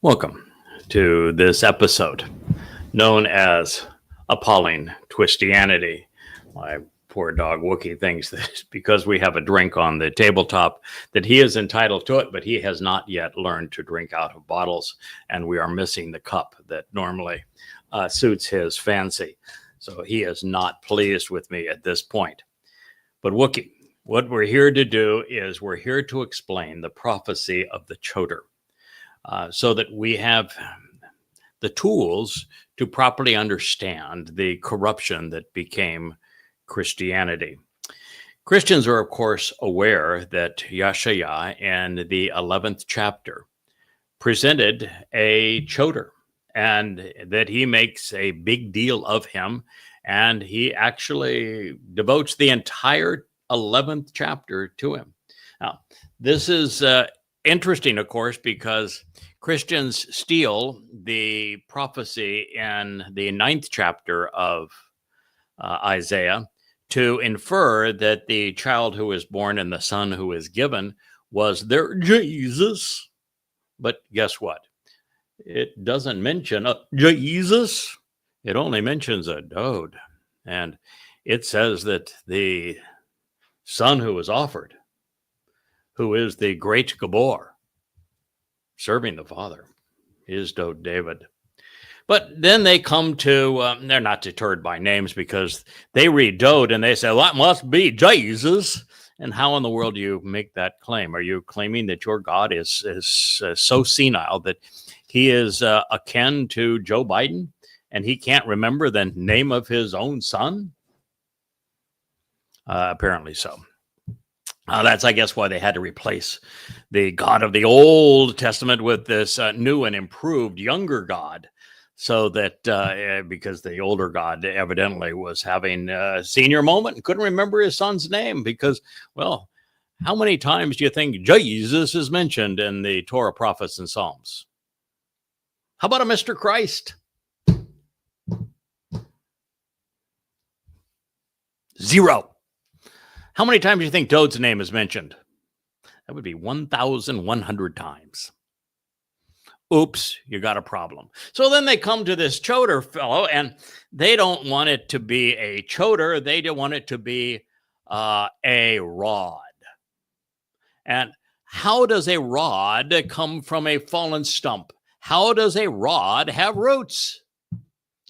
Welcome to this episode known as Appalling Twistianity. My poor dog Wookie thinks that because we have a drink on the tabletop that he is entitled to it, but he has not yet learned to drink out of bottles, and we are missing the cup that normally suits his fancy. So he is not pleased with me at this point. But Wookie, what we're here to do is we're here to explain the prophecy of the Choder. So that we have the tools to properly understand the corruption that became Christianity. Christians are, of course, aware that Yeshua in the 11th chapter presented a Choder, and that he makes a big deal of him, and he actually devotes the entire 11th chapter to him. Now, this is interesting, of course, because Christians steal the prophecy in the 9th chapter of Isaiah to infer that the child who is born and the son who is given was their Jesus. But guess what? It doesn't mention a Jesus. It only mentions a Dode. And it says that the son who was offered, who is the great Gabor, serving the Father, is Dode David. But then they come to, they're not deterred by names because they read Dode and they say, well, that must be Jesus. And how in the world do you make that claim? Are you claiming that your God is so senile that he is akin to Joe Biden and he can't remember the name of his own son? Apparently so. That's, I guess, why they had to replace the God of the Old Testament with this new and improved younger God, so that because the older God evidently was having a senior moment and couldn't remember his son's name because, well, how many times do you think Jesus is mentioned in the Torah, prophets, and Psalms? How about a Mr. Christ? 0. How many times do you think Dode's name is mentioned? That would be 1,100 times. Oops, you got a problem. So then they come to this Choder fellow, and they don't want it to be a Choder. They don't want it to be a rod. And how does a rod come from a fallen stump? How does a rod have roots?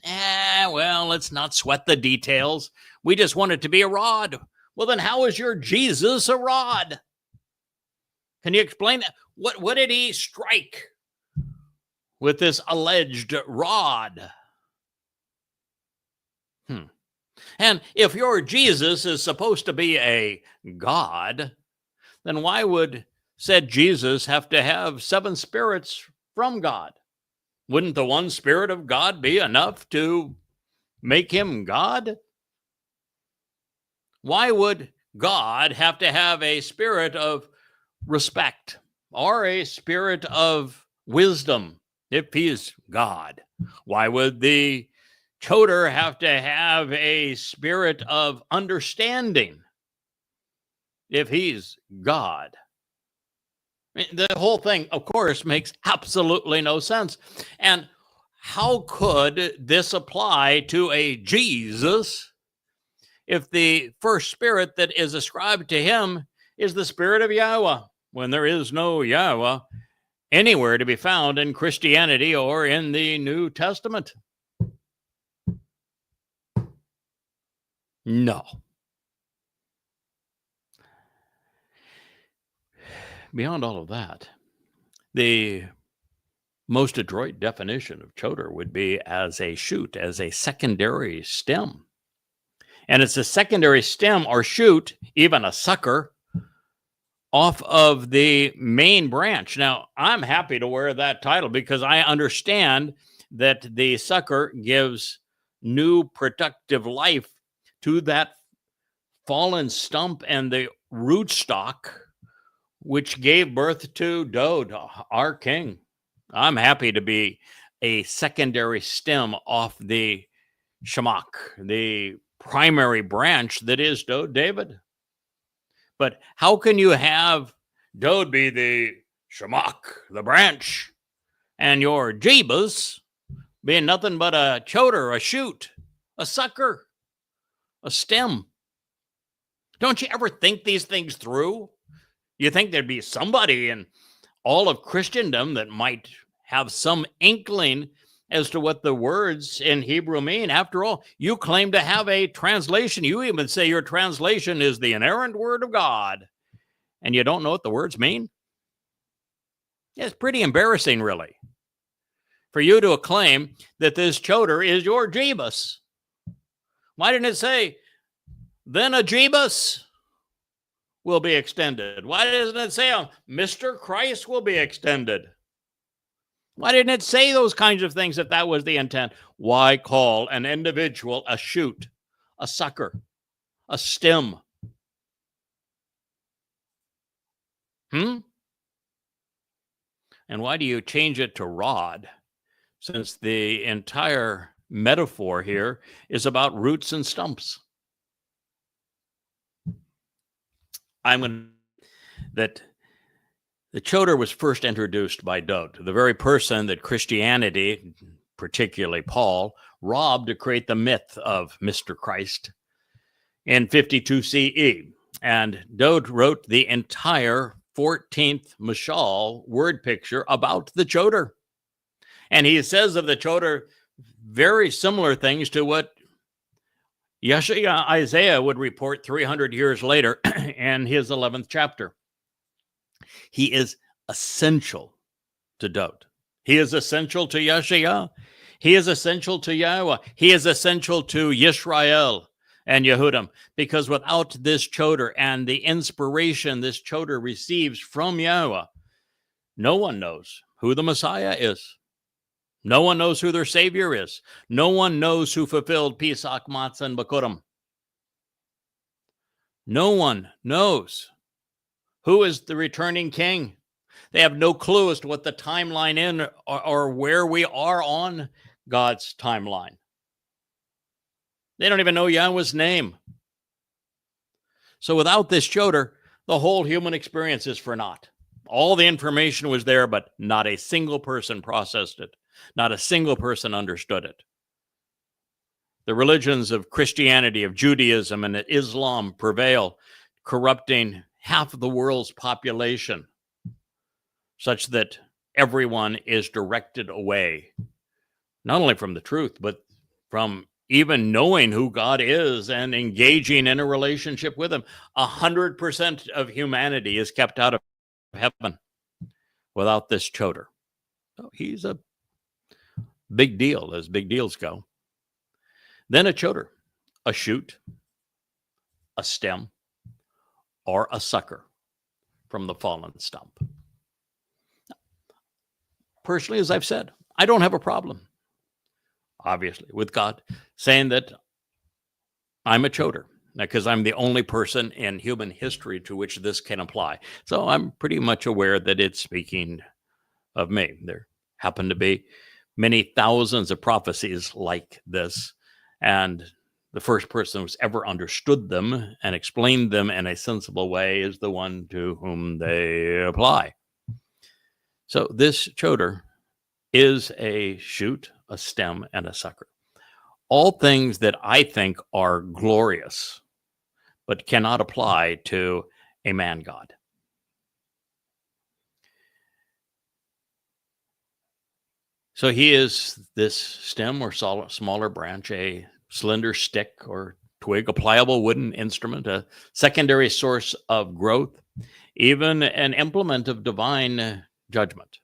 Well, let's not sweat the details. We just want it to be a rod. Well, then how is your Jesus a rod? Can you explain that? What did he strike with this alleged rod? And if your Jesus is supposed to be a God, then why would said Jesus have to have 7 spirits from God? Wouldn't the one Spirit of God be enough to make him God? Why would God have to have a spirit of respect or a spirit of wisdom if he's God? Why would the Choder have to have a spirit of understanding if he's God? The whole thing, of course, makes absolutely no sense. And how could this apply to a Jesus if the first spirit that is ascribed to him is the spirit of Yahweh, when there is no Yahweh anywhere to be found in Christianity or in the New Testament? No. Beyond all of that, the most adroit definition of Choder would be as a shoot, as a secondary stem. And it's a secondary stem or shoot, even a sucker, off of the main branch. Now, I'm happy to wear that title because I understand that the sucker gives new productive life to that fallen stump and the rootstock, which gave birth to Dode, our king. I'm happy to be a secondary stem off the Shemach, the primary branch that is Dode David. But how can you have Dode be the Shemach, the branch, and your Jebus being nothing but a choder, a shoot, a sucker, a stem. Don't you ever think these things through? You think there'd be somebody in all of Christendom that might have some inkling as to what the words in Hebrew mean. After all, you claim to have a translation. You even say your translation is the inerrant word of God, and you don't know what the words mean? It's pretty embarrassing, really, for you to claim that this choder is your Jebus. Why didn't it say, then a Jebus will be extended? Why doesn't it say Mr. Christ will be extended? Why didn't it say those kinds of things if that was the intent? Why call an individual a shoot, a sucker, a stem? And why do you change it to rod, since the entire metaphor here is about roots and stumps? That the choder was first introduced by Dode, the very person that Christianity, particularly Paul, robbed to create the myth of Mr. Christ in 52 CE. And Dode wrote the entire 14th Mashal word picture about the choder. And he says of the choder very similar things to what Isaiah would report 300 years later in his 11th chapter. He is essential to Dode. He is essential to Yeshua. He is essential to Yahweh. He is essential to Yisrael and Yehudim, because without this choder and the inspiration this choder receives from Yahweh, no one knows who the Messiah is. No one knows who their Savior is. No one knows who fulfilled Pesach, Matzah, and Bakurim. No one knows who is the returning king. They have no clue as to what the timeline is or where we are on God's timeline. They don't even know Yahweh's name. So without this choder, the whole human experience is for naught. All the information was there, but not a single person processed it. Not a single person understood it. The religions of Christianity, of Judaism, and Islam prevail, corrupting half of the world's population, such that everyone is directed away, not only from the truth, but from even knowing who God is and engaging in a relationship with him. 100% of humanity is kept out of heaven without this choder. So he's a big deal, as big deals go. Then a choder, a shoot, a stem, or a sucker from the fallen stump. Personally, as I've said, I don't have a problem, obviously, with God saying that I'm a choder, because I'm the only person in human history to which this can apply. So I'm pretty much aware that it's speaking of me. There happen to be many thousands of prophecies like this, and the first person who's ever understood them and explained them in a sensible way is the one to whom they apply. So this choder is a shoot, a stem, and a sucker. All things that I think are glorious, but cannot apply to a man God. So he is this stem or smaller branch, a slender stick or twig, a pliable wooden instrument, a secondary source of growth, even an implement of divine judgment,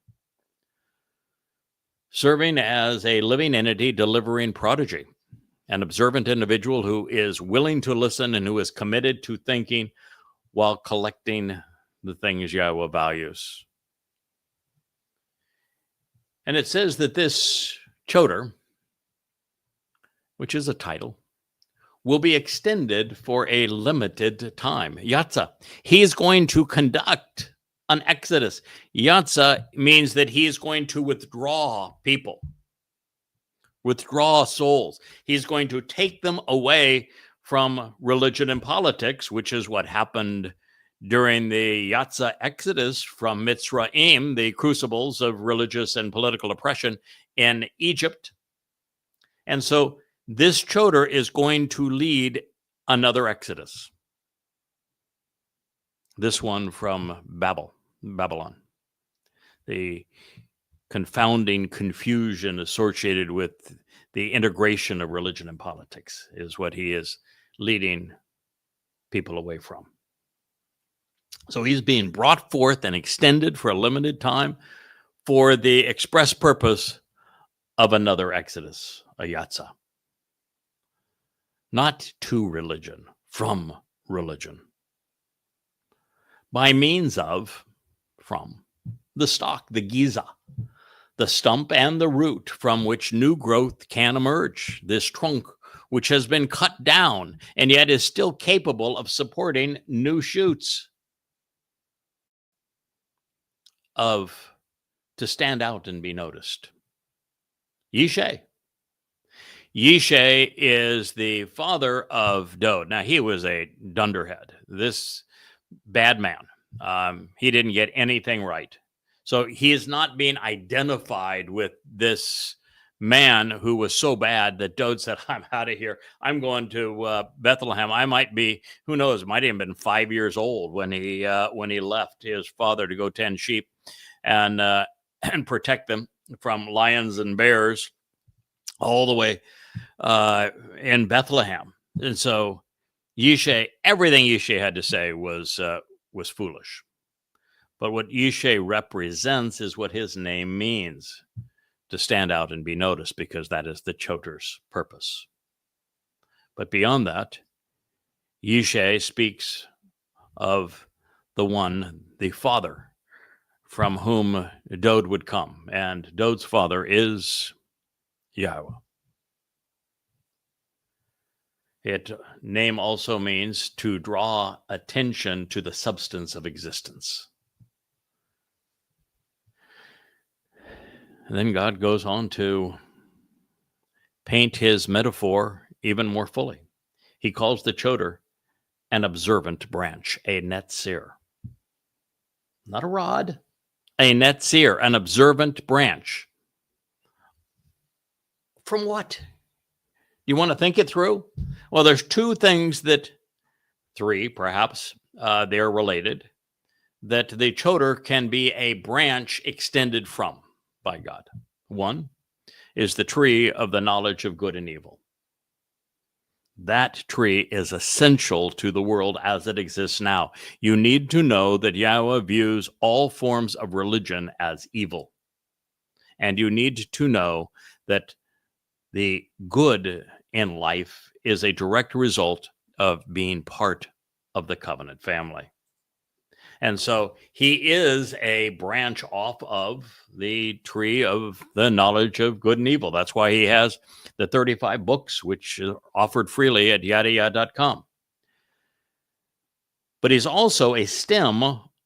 serving as a living entity delivering prodigy, an observant individual who is willing to listen and who is committed to thinking while collecting the things Yahweh values. And it says that this choder, which is a title, will be extended for a limited time. Yatsa. He's going to conduct an exodus. Yatsa means that he's going to withdraw people, withdraw souls. He's going to take them away from religion and politics, which is what happened during the Yatza exodus from Mitzrayim, the crucibles of religious and political oppression in Egypt. And so this Choder is going to lead another exodus. This one from Babylon. The confounding confusion associated with the integration of religion and politics is what he is leading people away from. So he's being brought forth and extended for a limited time for the express purpose of another exodus, a Yatza. Not to religion, from religion. By means of, from, the stock, the Giza, the stump and the root from which new growth can emerge, this trunk which has been cut down and yet is still capable of supporting new shoots, to stand out and be noticed. Yishai. Yishai is the father of Dod. Now, he was a dunderhead, this bad man. He didn't get anything right. So he is not being identified with this man who was so bad that Dod said, I'm out of here. I'm going to Bethlehem. I might be, who knows, might have been 5 years old when he left his father to go tend sheep and protect them from lions and bears all the way in Bethlehem. And so Yishai, everything Yishai had to say was foolish. But what Yishai represents is what his name means, to stand out and be noticed, because that is the Choder's purpose. But beyond that, Yishai speaks of the one, the father, from whom Dod would come. And Dod's father is Yahweh. Name also means to draw attention to the substance of existence. And then God goes on to paint his metaphor even more fully. He calls the Choder an observant branch, a netzir. Not a rod, a netzir, an observant branch. From what? You want to think it through? Well, there's three perhaps, they're related, that the Choder can be a branch extended from by God. One is the tree of the knowledge of good and evil. That tree is essential to the world as it exists now. You need to know that Yahweh views all forms of religion as evil. And you need to know that the good in life is a direct result of being part of the covenant family. And so he is a branch off of the tree of the knowledge of good and evil. That's why he has the 35 books, which are offered freely at yadayah.com. But he's also a stem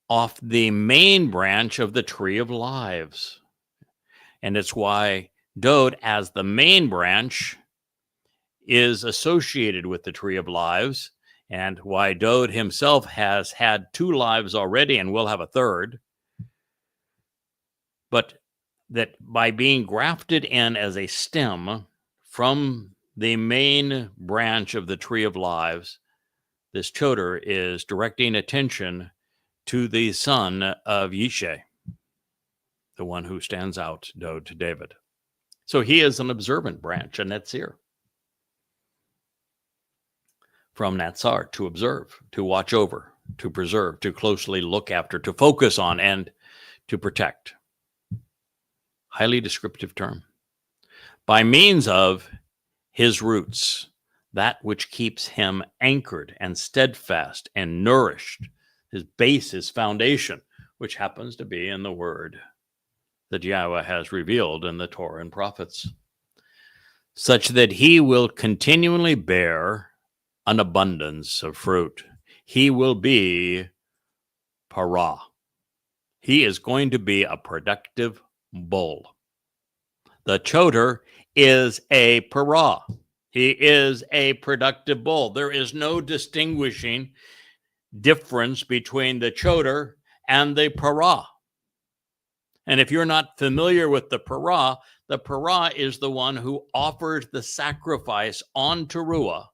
off the main branch of the tree of lives. And it's why Dod, as the main branch, is associated with the tree of lives, and why Dod himself has had 2 lives already and will have a third. But that by being grafted in as a stem from the main branch of the tree of lives, this Choder is directing attention to the son of Yishai, the one who stands out, Dod, to David. So he is an observant branch, a netzir. From Natsar, to observe, to watch over, to preserve, to closely look after, to focus on, and to protect. Highly descriptive term. By means of his roots, that which keeps him anchored and steadfast and nourished, his base, his foundation, which happens to be in the word that Yahweh has revealed in the Torah and prophets, such that he will continually bear an abundance of fruit. He will be para. He is going to be a productive bull. The Choder is a para. He is a productive bull. There is no distinguishing difference between the choder and the parah. And if you're not familiar with the parah is the one who offers the sacrifice on teruah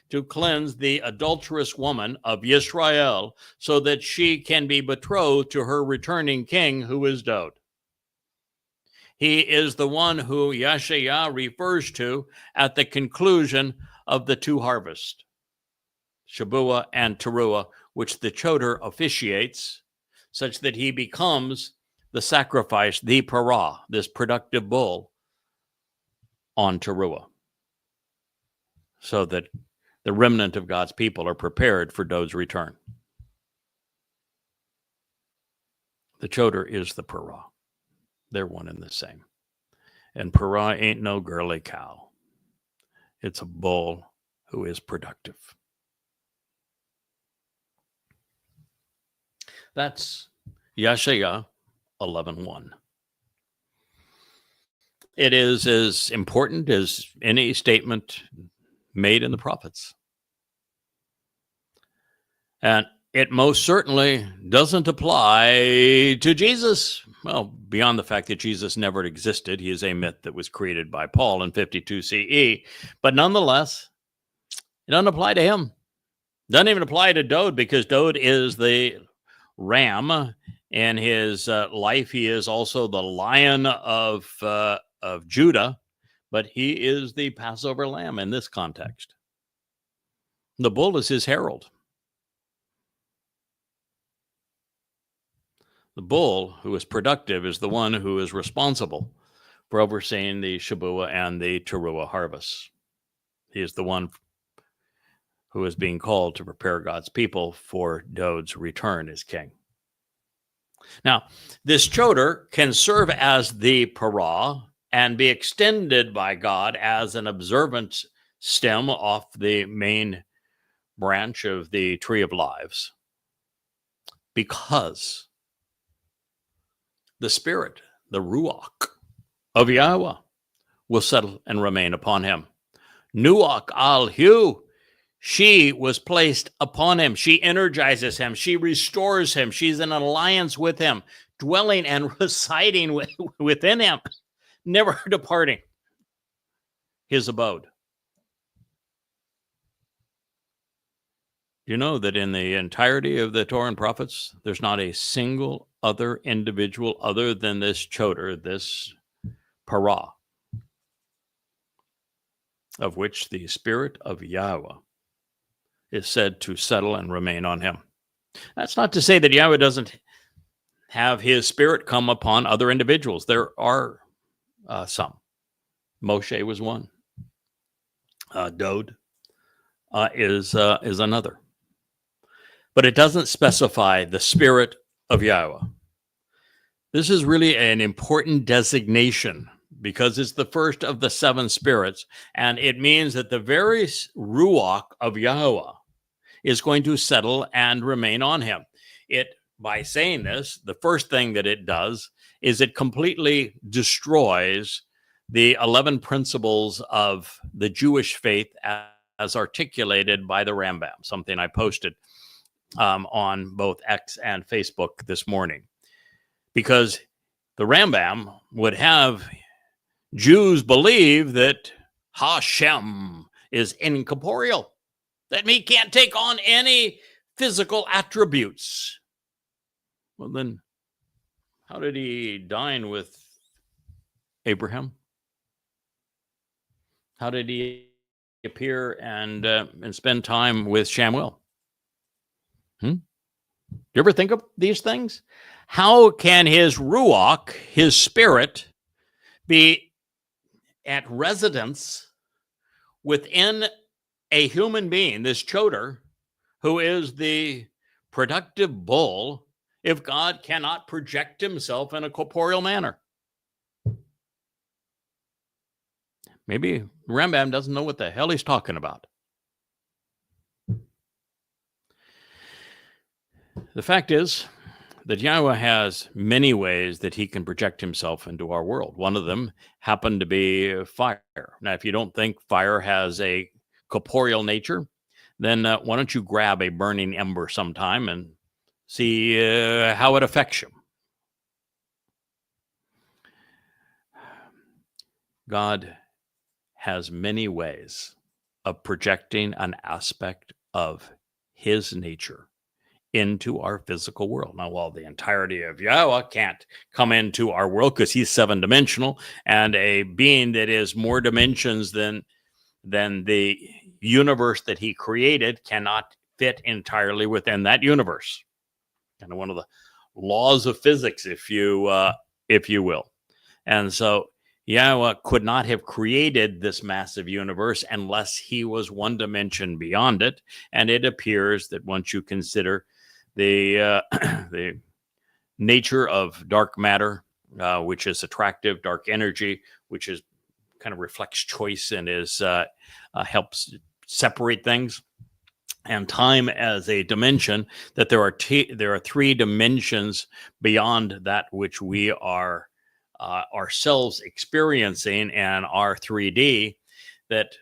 to cleanse the adulterous woman of Yisrael so that she can be betrothed to her returning king, who is Dod. He is the one who Yeshayah refers to at the conclusion of the two harvests, Shabuah and Teruah, which the choder officiates, such that he becomes the sacrifice, the parah, this productive bull, on Teruah, so that the remnant of God's people are prepared for Dod's return. The choder is the parah. They're one and the same. And parah ain't no girly cow. It's a bull who is productive. That's Yeshayah 11:1. It is as important as any statement made in the prophets. And it most certainly doesn't apply to Jesus. Well, beyond the fact that Jesus never existed, he is a myth that was created by Paul in 52 CE. But nonetheless, it doesn't apply to him. Doesn't even apply to Dod, because Dod is the ram in his life. He is also the lion of Judah, but he is the Passover lamb in this context. The bull is his herald. The bull, who is productive, is the one who is responsible for overseeing the Shabuah and the Teruah harvests. He is the one who is being called to prepare God's people for Dod's return as king. Now, this choder can serve as the parah and be extended by God as an observant stem off the main branch of the tree of lives, because the spirit, the ruach of Yahweh, will settle and remain upon him. Nuach al-hu, she was placed upon him. She energizes him. She restores him. She's in alliance with him, dwelling and residing within him, never departing his abode. You know that in the entirety of the Torah and prophets, there's not a single other individual other than this choder, this parah, of which the spirit of Yahweh is said to settle and remain on him. That's not to say that Yahweh doesn't have his spirit come upon other individuals. There are some. Moshe was one. Dod is another. But it doesn't specify the spirit of Yahweh. This is really an important designation because it's the first of the seven spirits, and it means that the very ruach of Yahweh is going to settle and remain on him. By saying this, the first thing that it does is it completely destroys the 11 principles of the Jewish faith as articulated by the Rambam, something I posted on both X and Facebook this morning. Because the Rambam would have Jews believe that Hashem is incorporeal, that he can't take on any physical attributes. Well, then, how did he dine with Abraham? How did he appear and spend time with Shamuel? Do you ever think of these things? How can his ruach, his spirit, be at residence within a human being, this choder, who is the productive bull, if God cannot project himself in a corporeal manner? Maybe Rambam doesn't know what the hell he's talking about. The fact is that Yahweh has many ways that he can project himself into our world. One of them happened to be fire. Now, if you don't think fire has a corporeal nature, then why don't you grab a burning ember sometime and see how it affects you? God has many ways of projecting an aspect of his nature into our physical world. Now, while the entirety of Yahweh can't come into our world because he's 7-dimensional, and a being that is more dimensions than the universe that he created cannot fit entirely within that universe. Kind of one of the laws of physics, if you will. And so Yahweh could not have created this massive universe unless he was one dimension beyond it. And it appears that once you consider the the nature of dark matter, which is attractive, dark energy, which is kind of reflects choice and is helps separate things, and time as a dimension, that there are 3 dimensions beyond that which we are ourselves experiencing and our 3D, that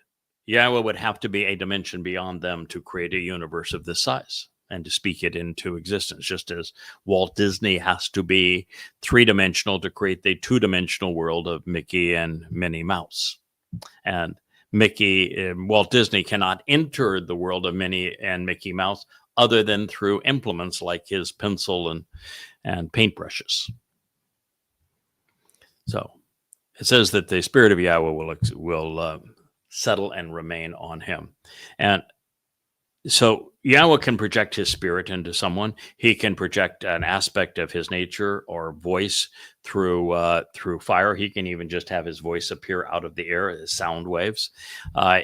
Yahweh would have to be a dimension beyond them to create a universe of this size and to speak it into existence, just as Walt Disney has to be 3-dimensional to create the 2-dimensional world of Mickey and Minnie Mouse. And Walt Disney cannot enter the world of Minnie and Mickey Mouse other than through implements like his pencil and paintbrushes. So it says that the Spirit of Yahweh will settle and remain on him. And so Yahweh can project his spirit into someone. He can project an aspect of his nature or voice through fire. He can even just have his voice appear out of the air as sound waves.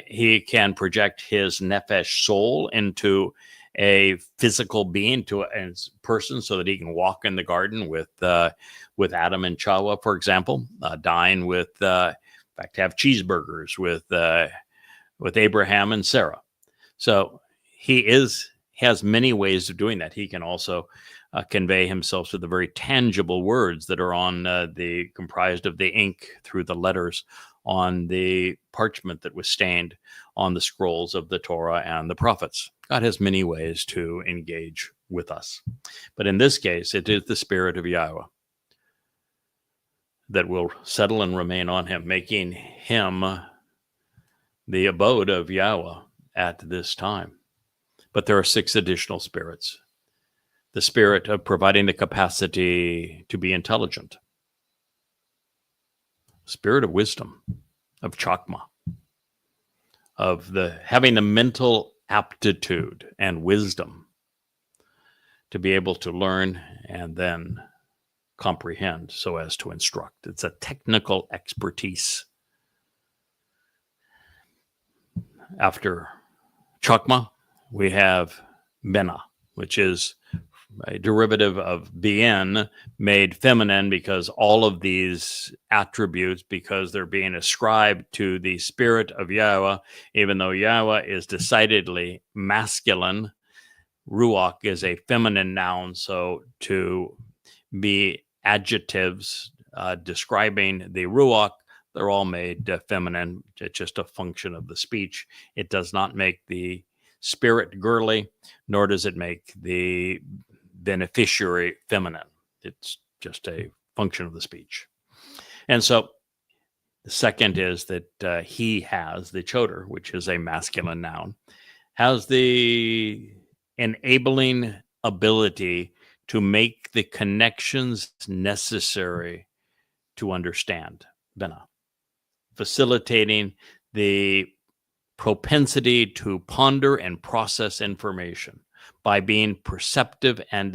He can project his nephesh soul into a physical being, to a person, so that he can walk in the garden with Adam and Chawah, for example, dine with, in fact, have cheeseburgers with Abraham and Sarah. So he has many ways of doing that. He can also convey himself through the very tangible words that are on comprised of the ink through the letters on the parchment that was stained on the scrolls of the Torah and the prophets. God has many ways to engage with us. But in this case, it is the Spirit of Yahweh that will settle and remain on him, making him the abode of Yahweh at this time. But there are 6 additional spirits. The spirit of providing the capacity to be intelligent. Spirit of wisdom, of chakma, of having the mental aptitude and wisdom to be able to learn and then comprehend so as to instruct. It's a technical expertise. After chakma, we have Bena, which is a derivative of bien, made feminine, because all of these attributes, because they're being ascribed to the Spirit of Yahweh, even though Yahweh is decidedly masculine, Ruach is a feminine noun, so to be adjectives describing the Ruach, they're all made feminine. It's just a function of the speech. It does not make the spirit girly, nor does it make the beneficiary feminine. It's just a function of the speech. And so the second is that he has, the choder, which is a masculine noun, has the enabling ability to make the connections necessary to understand Bena, facilitating the propensity to ponder and process information by being perceptive and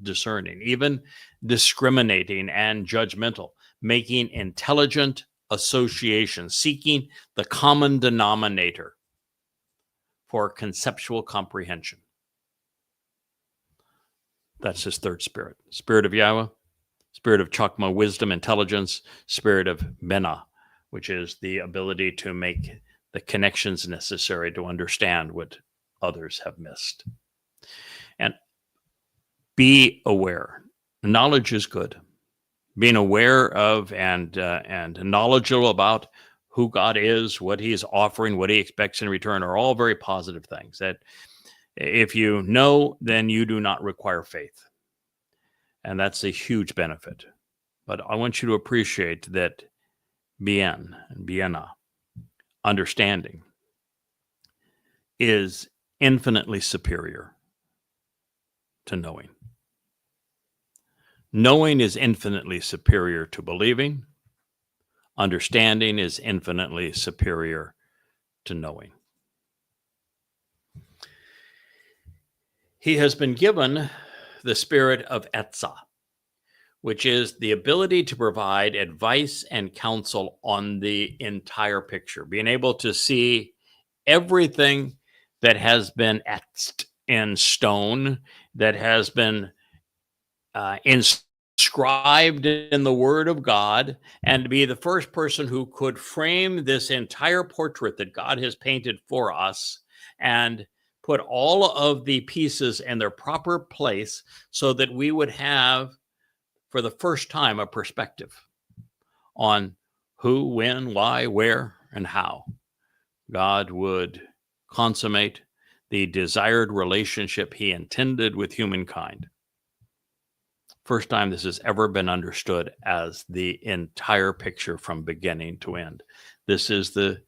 discerning, even discriminating and judgmental, making intelligent associations, seeking the common denominator for conceptual comprehension. That's his third spirit. Spirit of Yahweh, spirit of chakma, wisdom, intelligence, spirit of Bena, which is the ability to make the connections necessary to understand what others have missed. And be aware. Knowledge is good. Being aware of and knowledgeable about who God is, what he is offering, what he expects in return are all very positive things that if you know, then you do not require faith. And that's a huge benefit. But I want you to appreciate that bien and biena, understanding, is infinitely superior to knowing. Knowing is infinitely superior to believing. Understanding is infinitely superior to knowing. He has been given the spirit of etzah, which is the ability to provide advice and counsel on the entire picture, being able to see everything that has been etched in stone, that has been inscribed in the Word of God, and to be the first person who could frame this entire portrait that God has painted for us and put all of the pieces in their proper place so that we would have, for the first time, a perspective on who, when, why, where, and how God would consummate the desired relationship he intended with humankind. First time this has ever been understood as the entire picture from beginning to end. This is the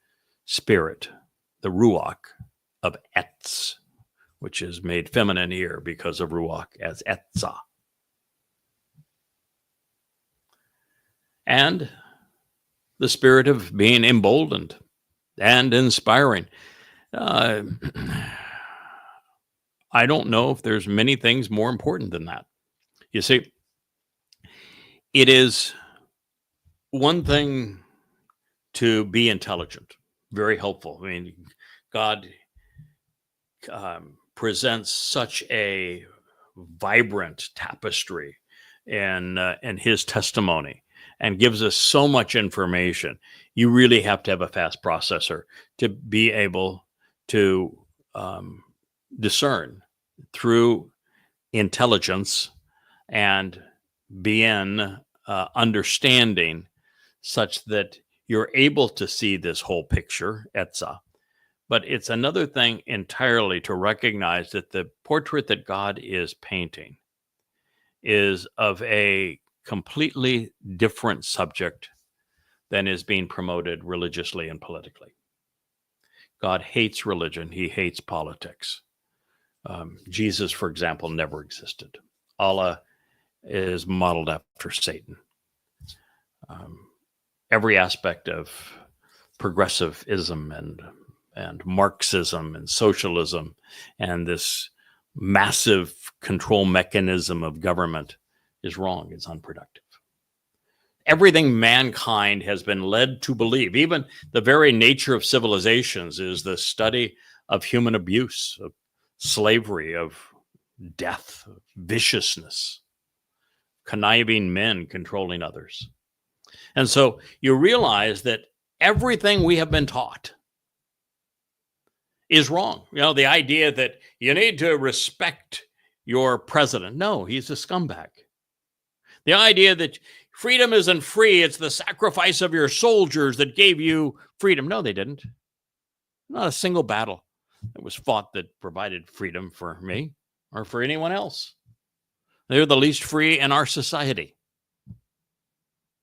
spirit, the ruach of etz, which is made feminine here because of ruach as etzah. And the spirit of being emboldened and inspiring. I don't know if there's many things more important than that. You see, it is one thing to be intelligent, very helpful. I mean, God presents such a vibrant tapestry in his testimony and gives us so much information. You really have to have a fast processor to be able to discern through intelligence and bien understanding such that you're able to see this whole picture, etzah. But it's another thing entirely to recognize that the portrait that God is painting is of a completely different subject than is being promoted religiously and politically. God hates religion. He hates politics. Jesus, for example, never existed. Allah is modeled after Satan. Every aspect of progressivism and Marxism and socialism and this massive control mechanism of government is wrong. It's unproductive. Everything mankind has been led to believe, even the very nature of civilizations, is the study of human abuse, of slavery, of death, of viciousness, conniving men controlling others. And so you realize that everything we have been taught is wrong. You know, the idea that you need to respect your president. No, he's a scumbag. The idea that freedom isn't free, it's the sacrifice of your soldiers that gave you freedom. No, they didn't. Not a single battle that was fought that provided freedom for me or for anyone else. They're the least free in our society.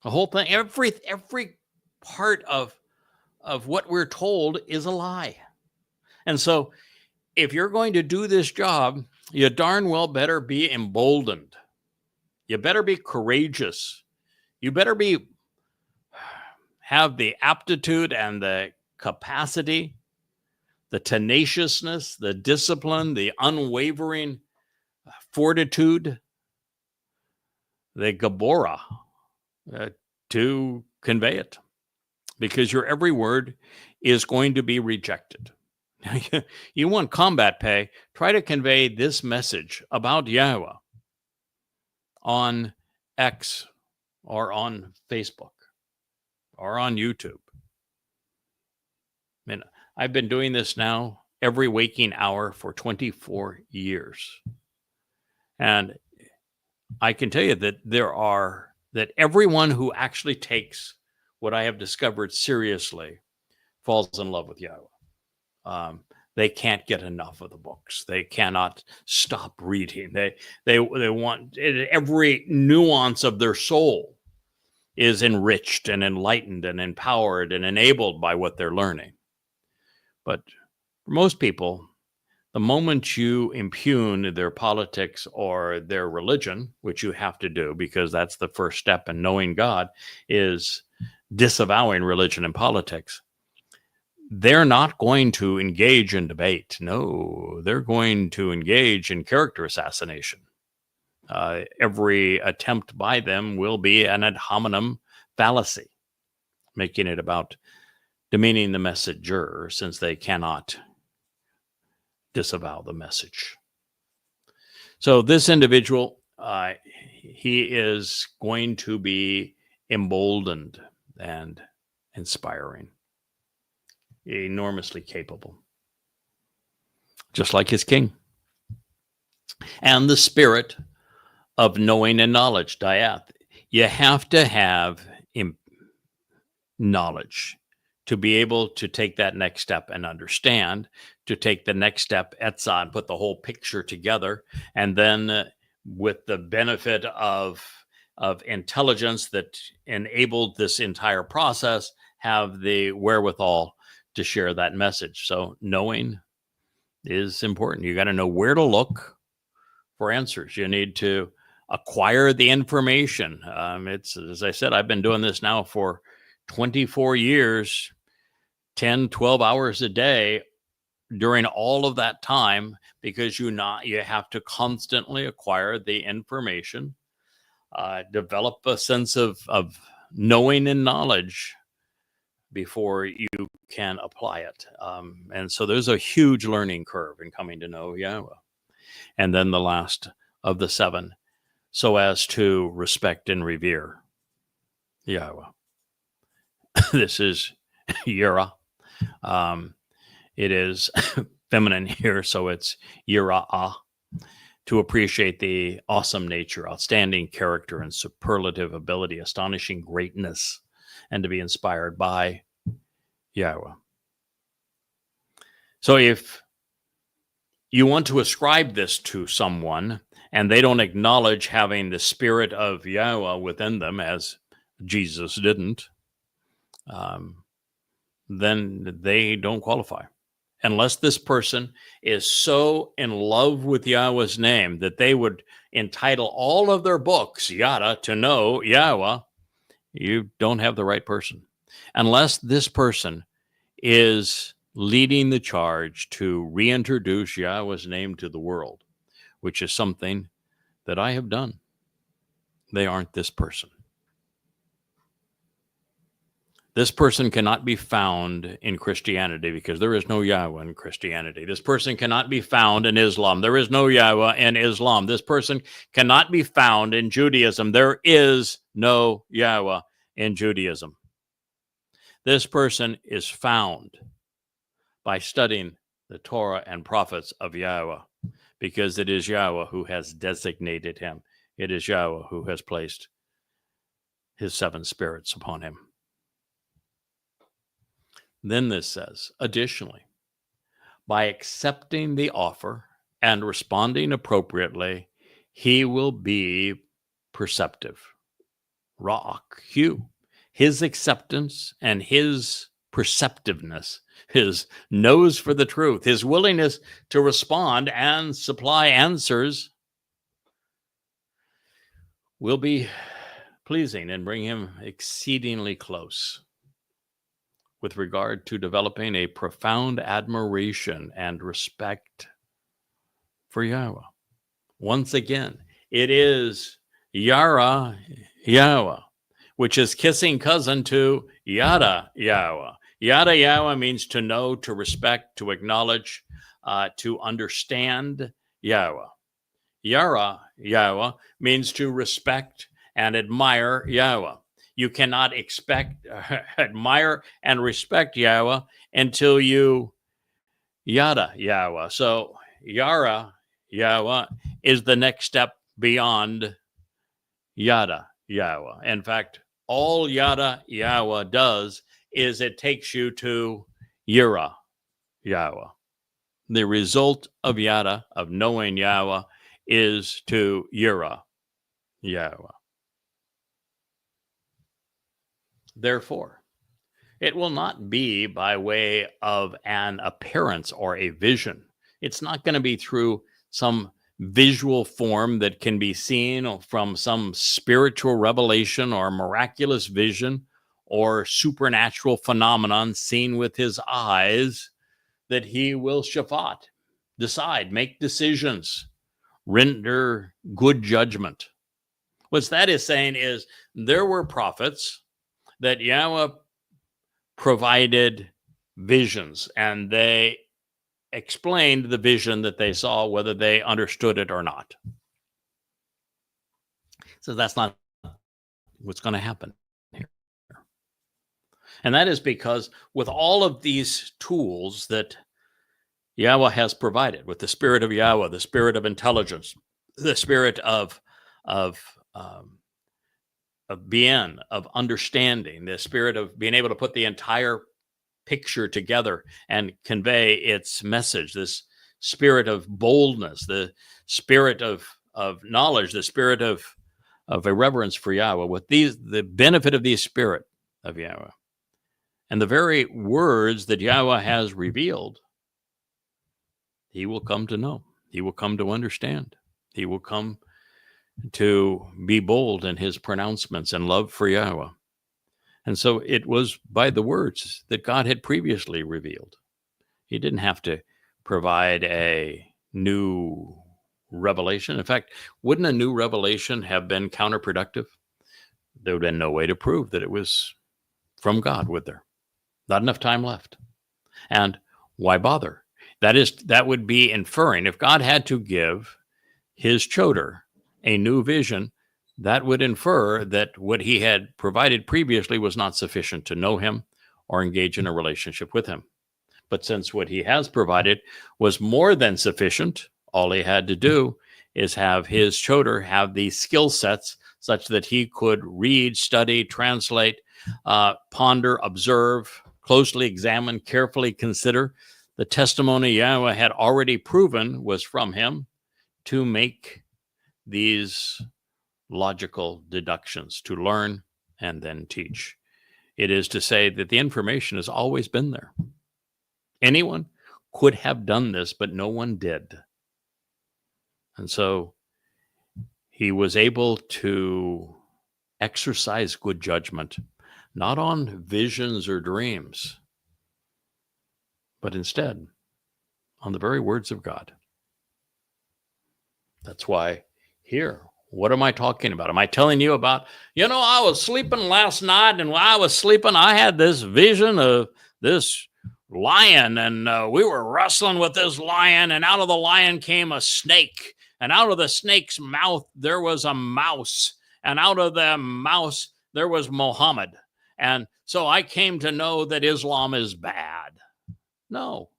The whole thing, every part of what we're told is a lie. And so if you're going to do this job, you darn well better be emboldened. You better be courageous. You better have the aptitude and the capacity, the tenaciousness, the discipline, the unwavering fortitude, the Gabora to convey it, because your every word is going to be rejected. You want combat pay, try to convey this message about Yahweh on X or on Facebook or on YouTube. I mean, I've been doing this now every waking hour for 24 years. And I can tell you that that everyone who actually takes what I have discovered seriously, falls in love with Yahweh. They can't get enough of the books. They cannot stop reading. They want every nuance of their soul is enriched and enlightened and empowered and enabled by what they're learning. But for most people, the moment you impugn their politics or their religion, which you have to do because that's the first step in knowing God, is disavowing religion and politics, they're not going to engage in debate. No, they're going to engage in character assassination. Every attempt by them will be an ad hominem fallacy, making it about demeaning the messenger since they cannot disavow the message. So this individual, he is going to be emboldened and inspiring, enormously capable, just like his king. And the spirit of knowing and knowledge, Diath. You have to have knowledge to be able to take that next step and understand, to take the next step, etzah, and put the whole picture together. And then with the benefit of intelligence that enabled this entire process, have the wherewithal to share that message. So knowing is important. You got to know where to look for answers. You need to acquire the information. It's, as I said, I've been doing this now for 24 years, 10, 12 hours a day during all of that time, because you have to constantly acquire the information, develop a sense of knowing and knowledge before you can apply it. And so there's a huge learning curve in coming to know Yahweh. And then the last of the 7, so as to respect and revere Yahweh. This is Yirah. It is feminine here, so it's Yira'ah. To appreciate the awesome nature, outstanding character, and superlative ability, astonishing greatness, and to be inspired by Yahweh. So if you want to ascribe this to someone and they don't acknowledge having the spirit of Yahweh within them, as Jesus didn't, then they don't qualify. Unless this person is so in love with Yahweh's name that they would entitle all of their books, Yada, to know Yahweh, you don't have the right person. Unless this person is leading the charge to reintroduce Yahweh's name to the world, which is something that I have done, they aren't this person. This person cannot be found in Christianity because there is no Yahweh in Christianity. This person cannot be found in Islam. There is no Yahweh in Islam. This person cannot be found in Judaism. There is no Yahweh in Judaism. This person is found by studying the Torah and prophets of Yahweh, because it is Yahweh who has designated him. It is Yahweh who has placed his 7 spirits upon him. Then this says, additionally, by accepting the offer and responding appropriately, he will be perceptive. Ra'ak, Hugh. His acceptance and his perceptiveness, his nose for the truth, his willingness to respond and supply answers will be pleasing and bring him exceedingly close with regard to developing a profound admiration and respect for Yahweh. Once again, it is Yara Yahweh, which is kissing cousin to Yada Yahweh. Yada Yahweh means to know, to respect, to acknowledge, to understand Yahweh. Yara Yahweh means to respect and admire Yahweh. You cannot admire and respect Yahweh until you Yada Yahweh. So Yara Yahweh is the next step beyond Yada Yahweh. In fact, all Yahweh does is it takes you to Yahweh. The result of of knowing Yahweh, is to Yahweh. Therefore, it will not be by way of an appearance or a vision. It's not going to be through some visual form that can be seen from some spiritual revelation or miraculous vision or supernatural phenomenon seen with his eyes that he will shafat, decide, make decisions, render good judgment. What that is saying is there were prophets that Yahweh provided visions, and they explained the vision that they saw, whether they understood it or not. So that's not what's going to happen here. And that is because with all of these tools that Yahweh has provided, with the spirit of Yahweh, the spirit of intelligence, the spirit of being, of understanding, the spirit of being able to put the entire picture together and convey its message, this spirit of boldness, the spirit of knowledge, the spirit of irreverence for Yahweh, with the benefit of the spirit of Yahweh and the very words that Yahweh has revealed, he will come to know, he will come to understand, he will come to be bold in his pronouncements and love for Yahweh. And so it was by the words that God had previously revealed. He didn't have to provide a new revelation. In fact, wouldn't a new revelation have been counterproductive? There would have been no way to prove that it was from God, would there? Not enough time left. And why bother? That would be inferring, if God had to give his choder a new vision, that would infer that what he had provided previously was not sufficient to know him or engage in a relationship with him. But since what he has provided was more than sufficient, all he had to do is have his choder have these skill sets such that he could read, study, translate, ponder, observe, closely examine, carefully consider the testimony Yahweh had already proven was from him, to make these logical deductions, to learn and then teach. It is to say that the information has always been there. Anyone could have done this, but no one did. And so he was able to exercise good judgment, not on visions or dreams, but instead on the very words of God. That's why here, what am I talking about? Am I telling you about, I was sleeping last night, and while I was sleeping, I had this vision of this lion, and we were wrestling with this lion, and out of the lion came a snake, and out of the snake's mouth, there was a mouse, and out of the mouse, there was Muhammad. And so I came to know that Islam is bad. No.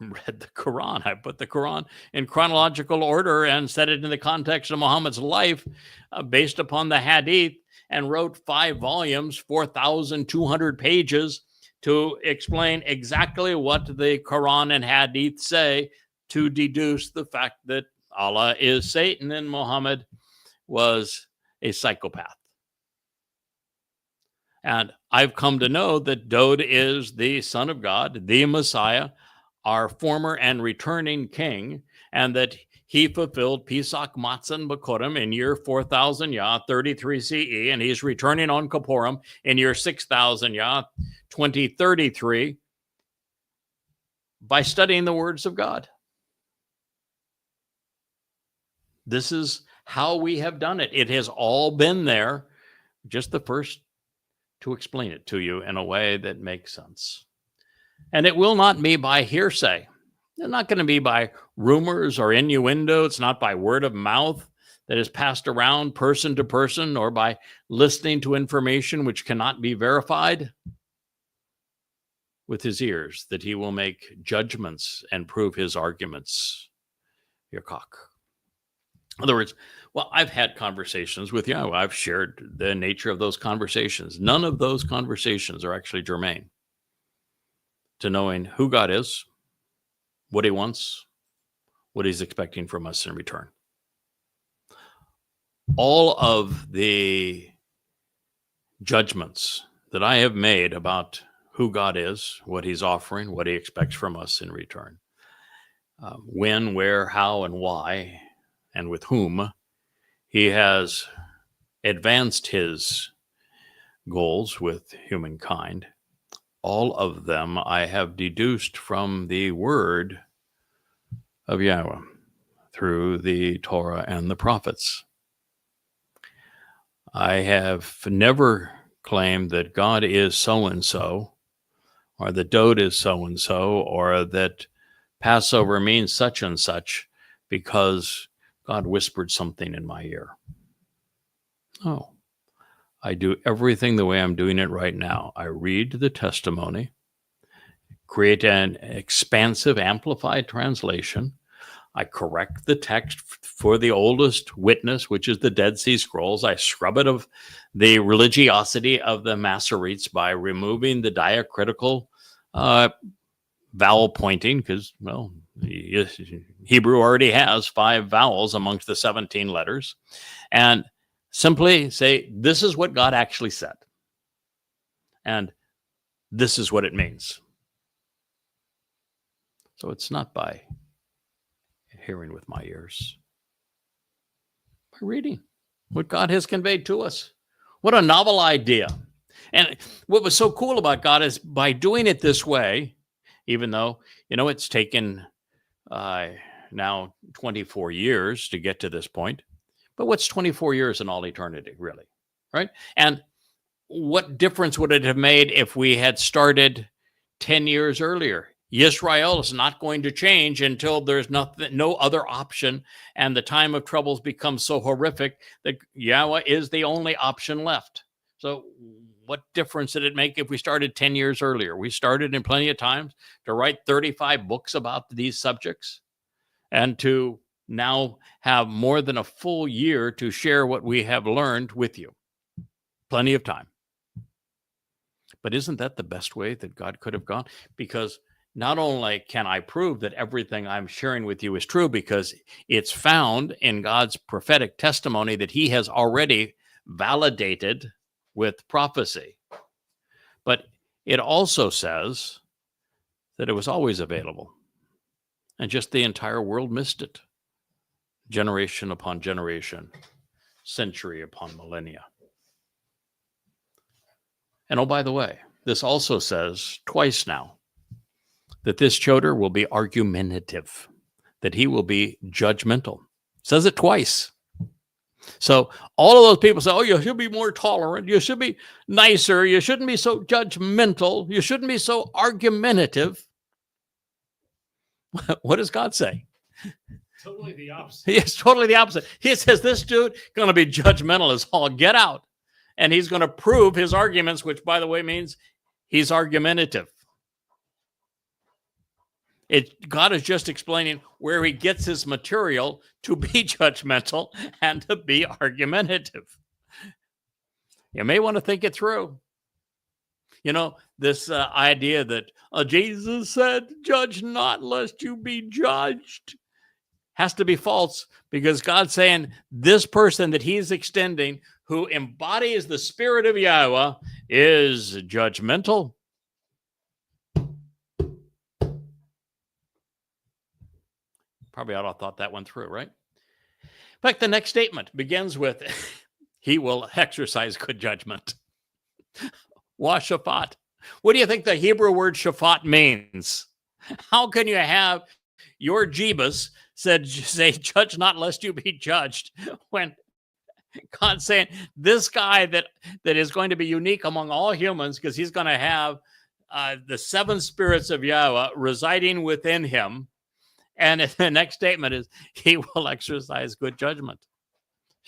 Read the Quran. I put the Quran in chronological order and set it in the context of Muhammad's life based upon the Hadith, and wrote 5 volumes, 4,200 pages to explain exactly what the Quran and Hadith say, to deduce the fact that Allah is Satan and Muhammad was a psychopath. And I've come to know that Dode is the Son of God, the Messiah, our former and returning king, and that he fulfilled Pesach Matzah B'Korim in year 4000 Yah, 33 CE, and he's returning on Kippurim in year 6000 Yah, 2033, by studying the words of God. This is how we have done it. It has all been there, just the first to explain it to you in a way that makes sense. And it will not be by hearsay. It's not going to be by rumors or innuendo. It's not by word of mouth that is passed around person to person, or by listening to information which cannot be verified. With his ears, that he will make judgments and prove his arguments. Your cock. In other words, well, I've had conversations with Yahweh. I've shared the nature of those conversations. None of those conversations are actually germane to knowing who God is, what he wants, what he's expecting from us in return. All of the judgments that I have made about who God is, what he's offering, what he expects from us in return, when, where, how, and why, and with whom he has advanced his goals with humankind, all of them I have deduced from the word of Yahweh through the Torah and the prophets. I have never claimed that God is so-and-so, or that Dode is so-and-so, or that Passover means such and such because God whispered something in my ear. No. I do everything the way I'm doing it right now. I read the testimony, create an expansive, amplified translation. I correct the text for the oldest witness, which is the Dead Sea Scrolls. I scrub it of the religiosity of the Masoretes by removing the diacritical vowel pointing, because, well, Hebrew already has 5 vowels amongst the 17 letters. And simply say, this is what God actually said. And this is what it means. So it's not by hearing with my ears, by reading what God has conveyed to us. What a novel idea. And what was so cool about God is by doing it this way, even though, it's taken now 24 years to get to this point. But what's 24 years in all eternity, really, right? And what difference would it have made if we had started 10 years earlier? Yisrael is not going to change until there's no other option, and the time of troubles becomes so horrific that Yahweh is the only option left. So what difference did it make if we started 10 years earlier? We started in plenty of times to write 35 books about these subjects, and to now have more than a full year to share what we have learned with you. Plenty of time. But isn't that the best way that God could have gone? Because not only can I prove that everything I'm sharing with you is true, because it's found in God's prophetic testimony that he has already validated with prophecy, but it also says that it was always available, and just the entire world missed it. Generation upon generation, century upon millennia. And oh, by the way, this also says twice now that this Choder will be argumentative, that he will be judgmental. It says it twice. So all of those people say, oh, you should be more tolerant. You should be nicer. You shouldn't be so judgmental. You shouldn't be so argumentative. What does God say? Totally the opposite. Yes, totally the opposite. He says this dude going to be judgmental as all get out. And he's going to prove his arguments, which, by the way, means he's argumentative. God is just explaining where he gets his material to be judgmental and to be argumentative. You may want to think it through. This idea that Jesus said, judge not lest you be judged, has to be false, because God's saying this person that he's extending, who embodies the spirit of Yahweh, is judgmental. Probably ought to have thought that one through, right? In fact, the next statement begins with, he will exercise good judgment. Washafat. What do you think the Hebrew word shafat means? How can you have your Jebus say, judge not lest you be judged, when God's saying this guy that is going to be unique among all humans, because he's going to have the 7 spirits of Yahweh residing within him. And the next statement is, he will exercise good judgment.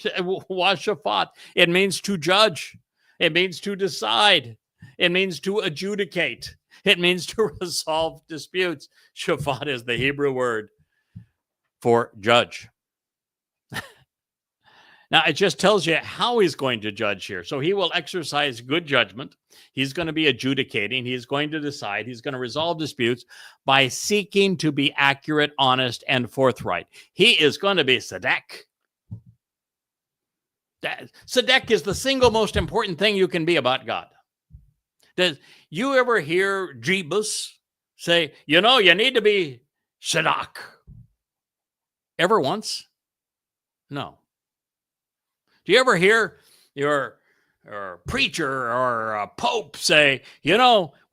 Washafat. It means to judge. It means to decide. It means to adjudicate. It means to resolve disputes. Shafat is the Hebrew word for judge. Now, it just tells you how he's going to judge here. So he will exercise good judgment. He's going to be adjudicating. He's going to decide. He's going to resolve disputes by seeking to be accurate, honest, and forthright. He is going to be Tzedek. Tzedek is the single most important thing you can be about God. Does you ever hear Jebus say, you need to be Tzedek? Ever once? No. Do you ever hear your preacher or a pope say, we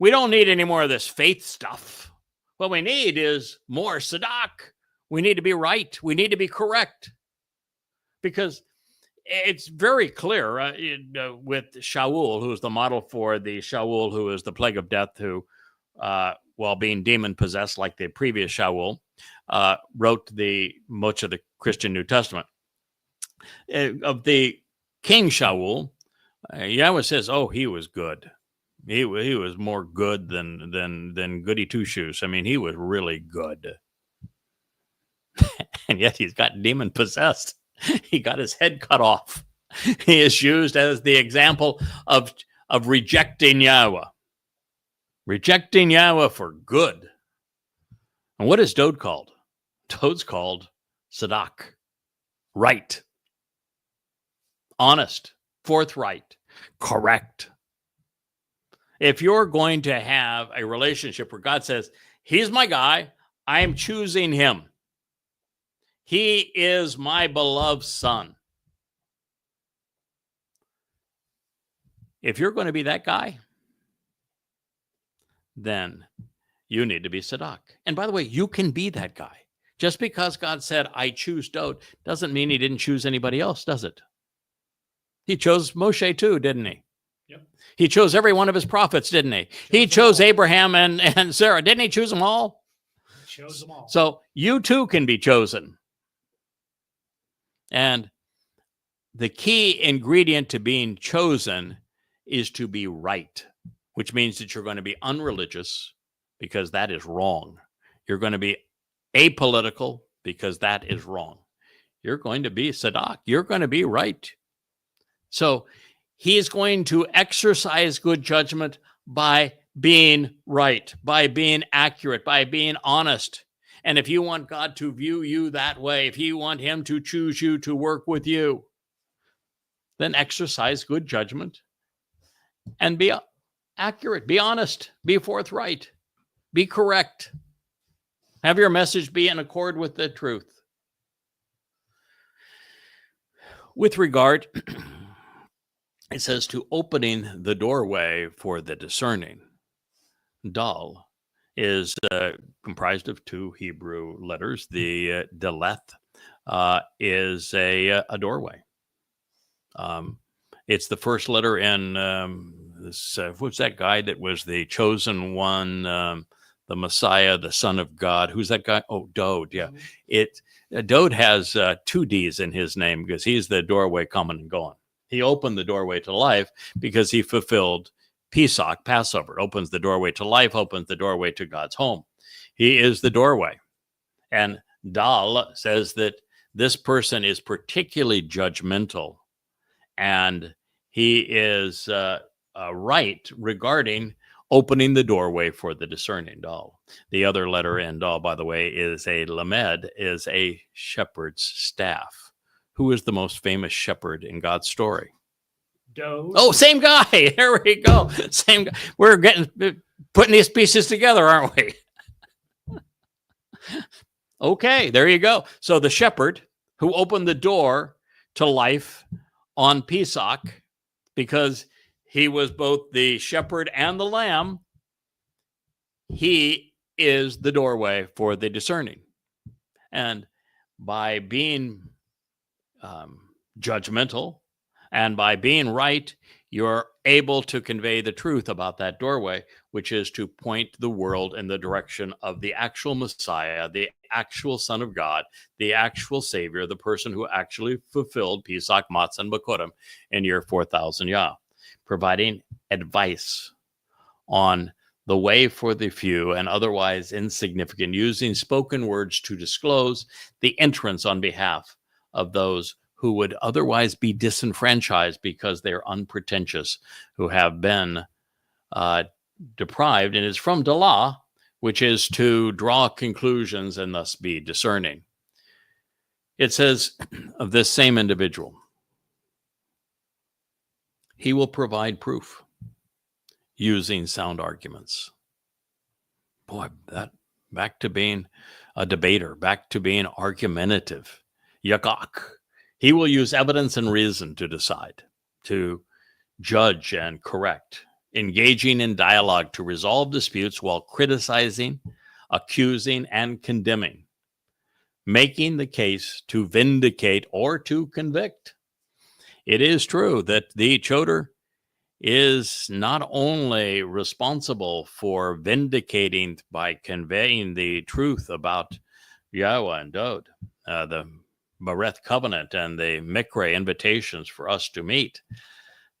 don't need any more of this faith stuff. What we need is more Tzedek. We need to be right. We need to be correct. Because it's very clear with Shaul, who is the model for the Shaul who is the plague of death, who, while being demon-possessed like the previous Shaul, wrote much of the Christian New Testament. Of the King Shaul, Yahweh says, he was good. He was more good than goody two-shoes. I mean, he was really good. And yet he's got demon-possessed. He got his head cut off. He is used as the example of rejecting Yahweh. Rejecting Yahweh for good. And what is Dode called? Dode's called Tzedek. Right. Honest. Forthright. Correct. If you're going to have a relationship where God says, he's my guy, I am choosing him. He is my beloved son. If you're going to be that guy, then you need to be Tzedek. And by the way, you can be that guy. Just because God said, I choose Dode, doesn't mean he didn't choose anybody else, does it? He chose Moshe too, didn't he? Yep. He chose every one of his prophets, didn't he? He chose Abraham and Sarah. Didn't he choose them all? He chose them all. So you too can be chosen. And the key ingredient to being chosen is to be right, which means that you're going to be unreligious because that is wrong. You're going to be apolitical because that is wrong. You're going to be Tzedek. You're going to be right. So he is going to exercise good judgment by being right, by being accurate, by being honest. And if you want God to view you that way, if you want him to choose you to work with you, then exercise good judgment and be accurate, be honest, be forthright, be correct. Have your message be in accord with the truth. With regard, it says to opening the doorway for the discerning. Dal is comprised of two Hebrew letters. The Daleth is a doorway. It's the first letter in this. What's that guy that was the chosen one, the Messiah, the Son of God? Who's that guy? Oh, Dode. Yeah, Dode has two D's in his name because he's the doorway coming and going. He opened the doorway to life because he fulfilled Pesach, Passover. Opens the doorway to life, opens the doorway to God's home. He is the doorway. And Dal says that this person is particularly judgmental, and he is right regarding opening the doorway for the discerning. Dal. The other letter in Dal, by the way, is a lamed, is a shepherd's staff. Who is the most famous shepherd in God's story? Dode. Oh, same guy. There we go. Same guy. We're putting these pieces together, aren't we? Okay, there you go. So the shepherd who opened the door to life on Pesach, because he was both the shepherd and the lamb, he is the doorway for the discerning. And by being judgmental and by being right, you're able to convey the truth about that doorway, which is to point the world in the direction of the actual Messiah, the actual Son of God, the actual Savior, the person who actually fulfilled Pesach, Matzah, and Bakurim in year 4000 Yah, providing advice on the way for the few and otherwise insignificant, using spoken words to disclose the entrance on behalf of those who would otherwise be disenfranchised because they're unpretentious, who have been deprived. And it's from Dala, which is to draw conclusions and thus be discerning. It says of this same individual, he will provide proof using sound arguments. Boy, that back to being a debater, back to being argumentative. Yakak. He will use evidence and reason to decide, to judge and correct, engaging in dialogue to resolve disputes while criticizing, accusing, and condemning, making the case to vindicate or to convict. It is true that the Choder is not only responsible for vindicating by conveying the truth about Yahweh and Dod, the Bereth covenant and the Mikre invitations for us to meet,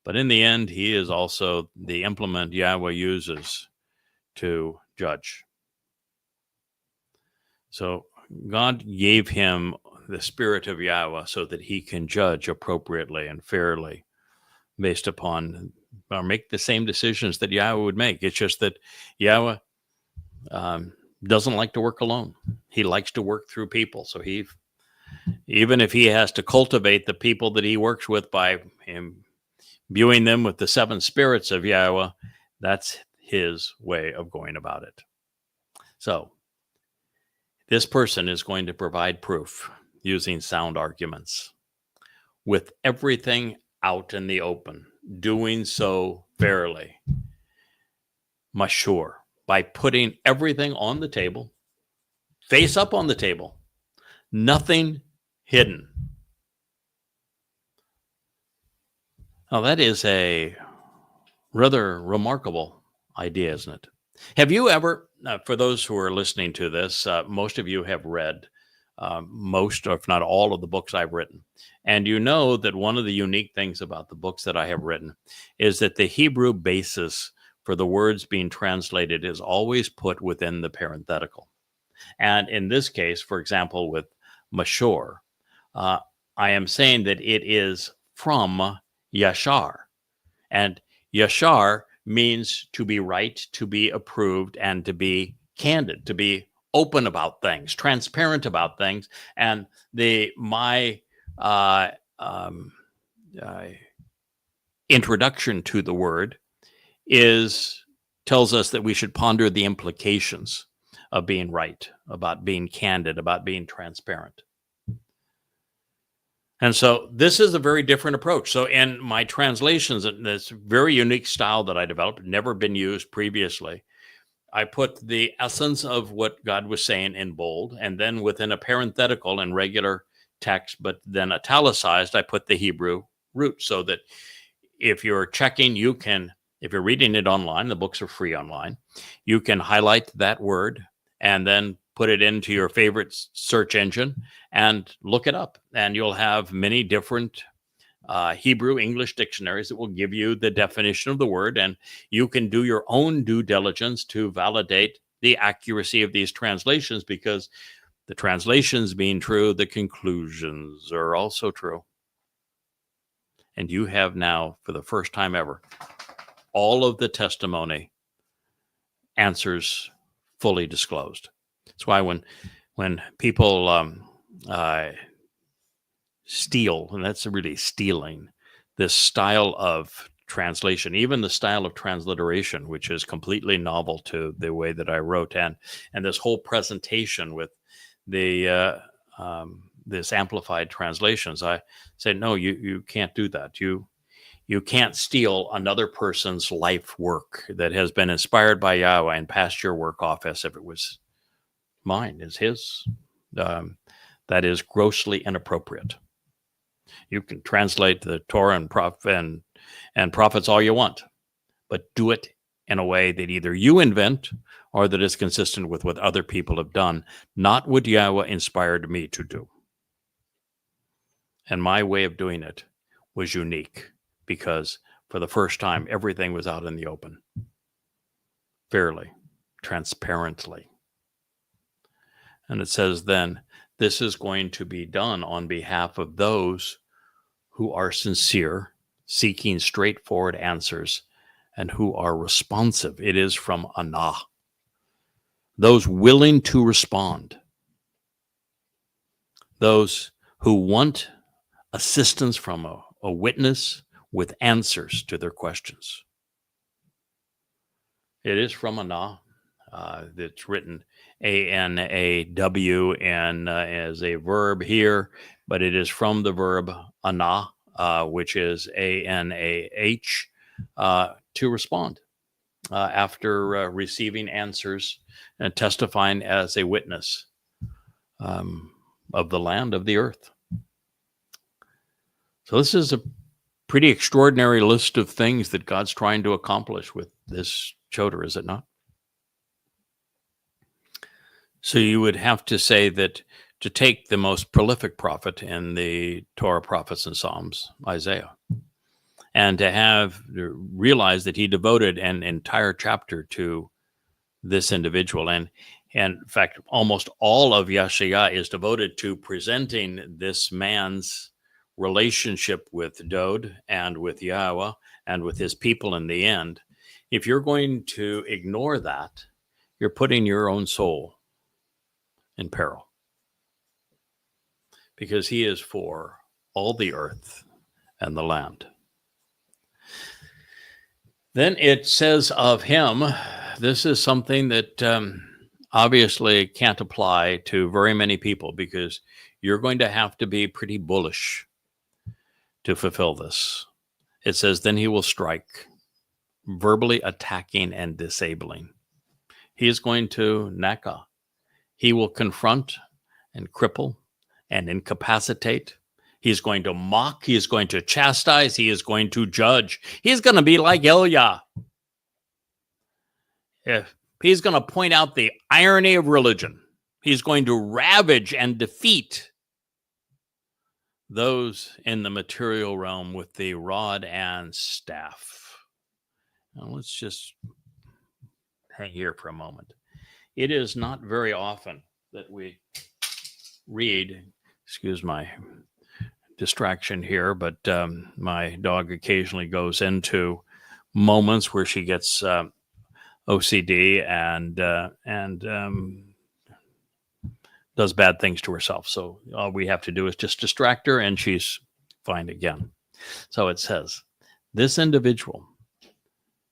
but in the end, he is also the implement Yahweh uses to judge. So God gave him the spirit of Yahweh so that he can judge appropriately and fairly based upon or make the same decisions that Yahweh would make. It's just that Yahweh doesn't like to work alone. He likes to work through people. So even if he has to cultivate the people that he works with by imbuing them with the seven spirits of Yahweh, that's his way of going about it. So this person is going to provide proof using sound arguments with everything out in the open, doing so fairly, mashur, by putting everything on the table, face up on the table, nothing hidden. Now that is a rather remarkable idea, isn't it? Have you ever, for those who are listening to this, most of you have read most, if not all, of the books I've written. And you know that one of the unique things about the books that I have written is that the Hebrew basis for the words being translated is always put within the parenthetical. And in this case, for example, with Mashur, I am saying that it is from Yashar. And Yashar means to be right, to be approved, and to be candid, to be open about things, transparent about things. And my introduction to the word tells us that we should ponder the implications of being right, about being candid, about being transparent. And so this is a very different approach. So in my translations, this very unique style that I developed, never been used previously, I put the essence of what God was saying in bold, and then within a parenthetical in regular text, but then italicized, I put the Hebrew root so that if you're checking, you can, if you're reading it online, the books are free online, you can highlight that word and then put it into your favorite search engine and look it up. And you'll have many different Hebrew English dictionaries that will give you the definition of the word. And you can do your own due diligence to validate the accuracy of these translations, because the translations being true, the conclusions are also true. And you have now, for the first time ever, all of the testimony answers fully disclosed. That's why when people steal, and that's really stealing, this style of translation, even the style of transliteration, which is completely novel to the way that I wrote, and this whole presentation with the this amplified translations, I say, no, you can't do that. You can't steal another person's life work that has been inspired by Yahweh and pass your work off as if it was mine, is his. That is grossly inappropriate. You can translate the Torah and prophets all you want, but do it in a way that either you invent or that is consistent with what other people have done, not what Yahweh inspired me to do. And my way of doing it was unique, because for the first time, everything was out in the open, fairly, transparently. And it says then, this is going to be done on behalf of those who are sincere, seeking straightforward answers, and who are responsive. It is from Anah. Those willing to respond. Those who want assistance from a witness with answers to their questions. It is from Anah. It's written A-N-A-W and as a verb here, but it is from the verb Anah, which is A-N-A-H, to respond after receiving answers and testifying as a witness of the land, of the earth. So this is a pretty extraordinary list of things that God's trying to accomplish with this Choder, is it not? So you would have to say that to take the most prolific prophet in the Torah, prophets, and Psalms, Isaiah, and to realize that he devoted an entire chapter to this individual. And in fact, almost all of Yeshaya is devoted to presenting this man's relationship with Dod and with Yahweh and with his people in the end. If you're going to ignore that, you're putting your own soul in peril, because he is for all the earth and the land. Then it says of him, this is something that obviously can't apply to very many people, because you're going to have to be pretty bullish to fulfill this. It says, then he will strike, verbally attacking and disabling. He is going to naka. He will confront and cripple and incapacitate. He's going to mock. He is going to chastise. He is going to judge. He's going to be like Elia. If he's going to point out the irony of religion, he's going to ravage and defeat those in the material realm with the rod and staff. Now let's just hang here for a moment. It is not very often that we read, excuse my distraction here, but my dog occasionally goes into moments where she gets OCD and does bad things to herself. So all we have to do is just distract her and she's fine again. So it says, this individual,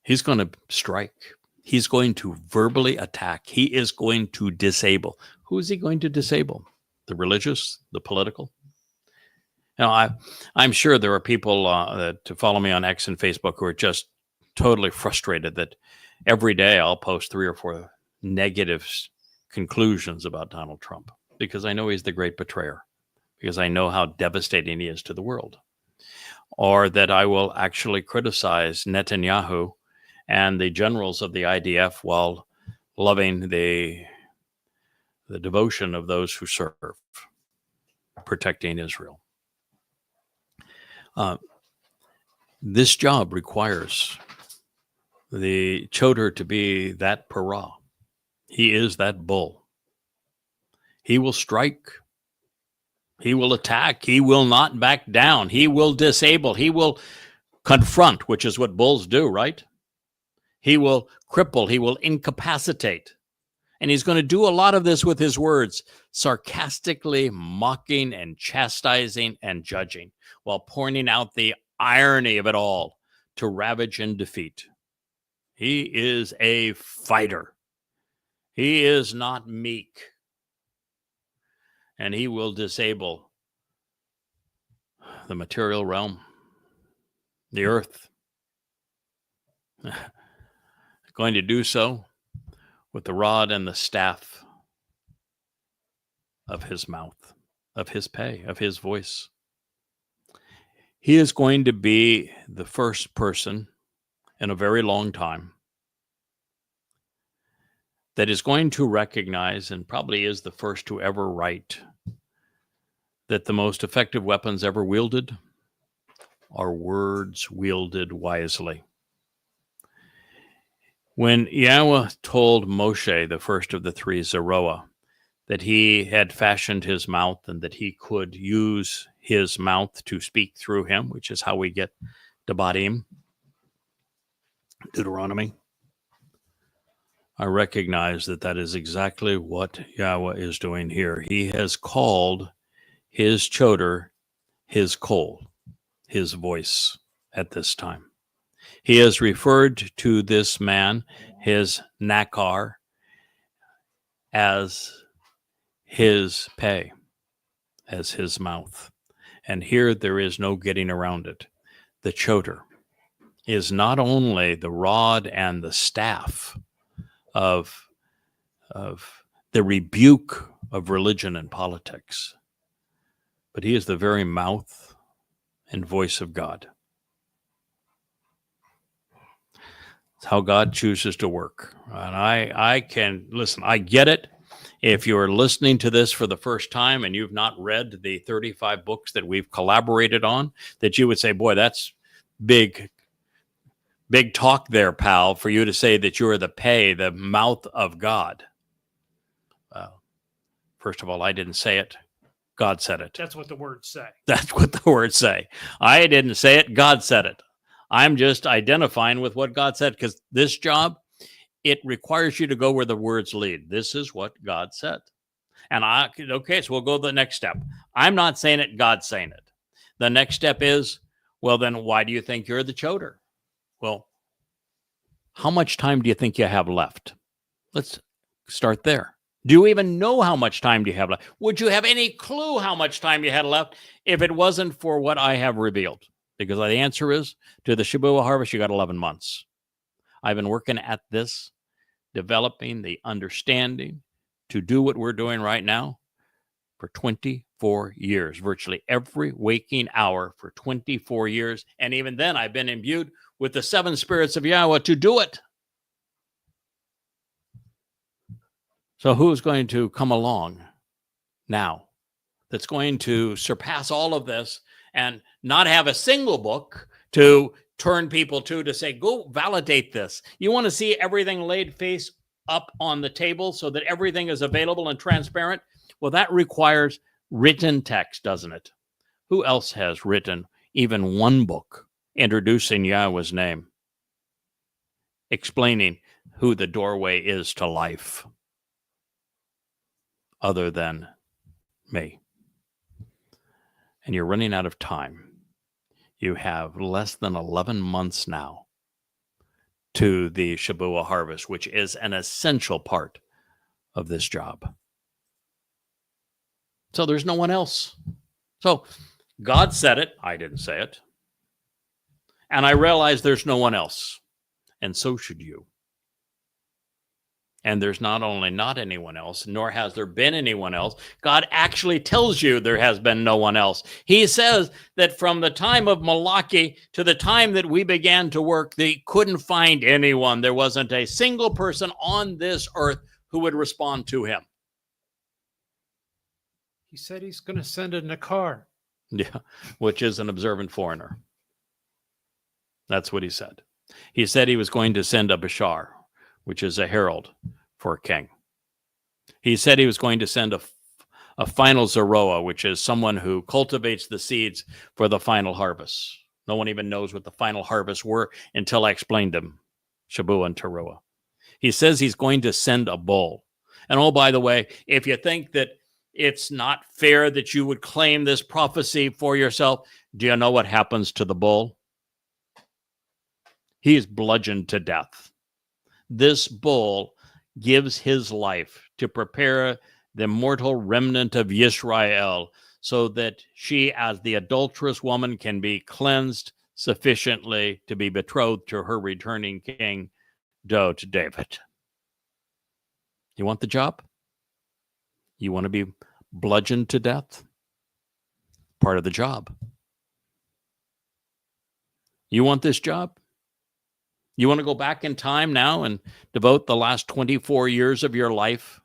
he's going to strike. He's going to verbally attack. He is going to disable. Who is he going to disable? The religious, the political? Now, I'm sure there are people that follow me on X and Facebook who are just totally frustrated that every day I'll post 3 or 4 negative conclusions about Donald Trump, because I know he's the great betrayer, because I know how devastating he is to the world. Or that I will actually criticize Netanyahu and the generals of the IDF while loving the devotion of those who serve, protecting Israel. This job requires the Choder to be that para. He is that bull. He will strike. He will attack. He will not back down. He will disable. He will confront, which is what bulls do, right? He will cripple. He will incapacitate. And he's going to do a lot of this with his words, sarcastically mocking and chastising and judging, while pointing out the irony of it all to ravage and defeat. He is a fighter. He is not meek. And he will disable the material realm, the earth. Going to do so with the rod and the staff of his mouth, of his pay, of his voice. He is going to be the first person in a very long time that is going to recognize, and probably is the first to ever write, that the most effective weapons ever wielded are words wielded wisely. When Yahweh told Moshe, the first of the 3 Zeroah, that he had fashioned his mouth and that he could use his mouth to speak through him, which is how we get Debatim, Deuteronomy. I recognize that that is exactly what Yahweh is doing here. He has called his choder his kol, his voice at this time. He has referred to this man, his nakar, as his pay, as his mouth. And here there is no getting around it. The choder is not only the rod and the staff of the rebuke of religion and politics, but he is the very mouth and voice of God. It's how God chooses to work. And I can, listen, I get it. If you're listening to this for the first time and you've not read the 35 books that we've collaborated on, that you would say, boy, that's big talk there, pal, for you to say that you're the mouth of God. First of all, I didn't say it. God said it. That's what the words say. That's what the words say. I didn't say it. God said it. I'm just identifying with what God said, because this job, it requires you to go where the words lead. This is what God said. And okay, so we'll go to the next step. I'm not saying it. God's saying it. The next step is, well, then why do you think you're the choder? Well, how much time do you think you have left? Let's start there. Do you even know how much time do you have left? Would you have any clue how much time you had left if it wasn't for what I have revealed? Because the answer is, to the Shabbat harvest, you got 11 months. I've been working at this, developing the understanding to do what we're doing right now for 24 years, virtually every waking hour for 24 years. And even then, I've been imbued with the 7 spirits of Yahweh to do it. So who's going to come along now that's going to surpass all of this and not have a single book to turn people to say, go validate this? You want to see everything laid face up on the table so that everything is available and transparent? Well, that requires written text, doesn't it? Who else has written even one book introducing Yahweh's name, explaining who the doorway is to life, other than me? And you're running out of time. You have less than 11 months now to the Shabbat harvest, which is an essential part of this job. So there's no one else. So God said it. I didn't say it. And I realize there's no one else. And so should you. And there's not only not anyone else, nor has there been anyone else. God actually tells you there has been no one else. He says that from the time of Malachi to the time that we began to work, they couldn't find anyone. There wasn't a single person on this earth who would respond to him. He said he's going to send a nakar. Yeah, which is an observant foreigner. That's what he said. He said he was going to send a bashar, which is a herald for a king. He said he was going to send a final Zeroah, which is someone who cultivates the seeds for the final harvest. No one even knows what the final harvests were until I explained them, Shabu and Teruah. He says he's going to send a bull. And oh, by the way, if you think that it's not fair that you would claim this prophecy for yourself, do you know what happens to the bull? He is bludgeoned to death. This bull gives his life to prepare the mortal remnant of Yisrael so that she, as the adulterous woman, can be cleansed sufficiently to be betrothed to her returning king, David. You want the job? You want to be bludgeoned to death? Part of the job. You want this job? You want to go back in time now and devote the last 24 years of your life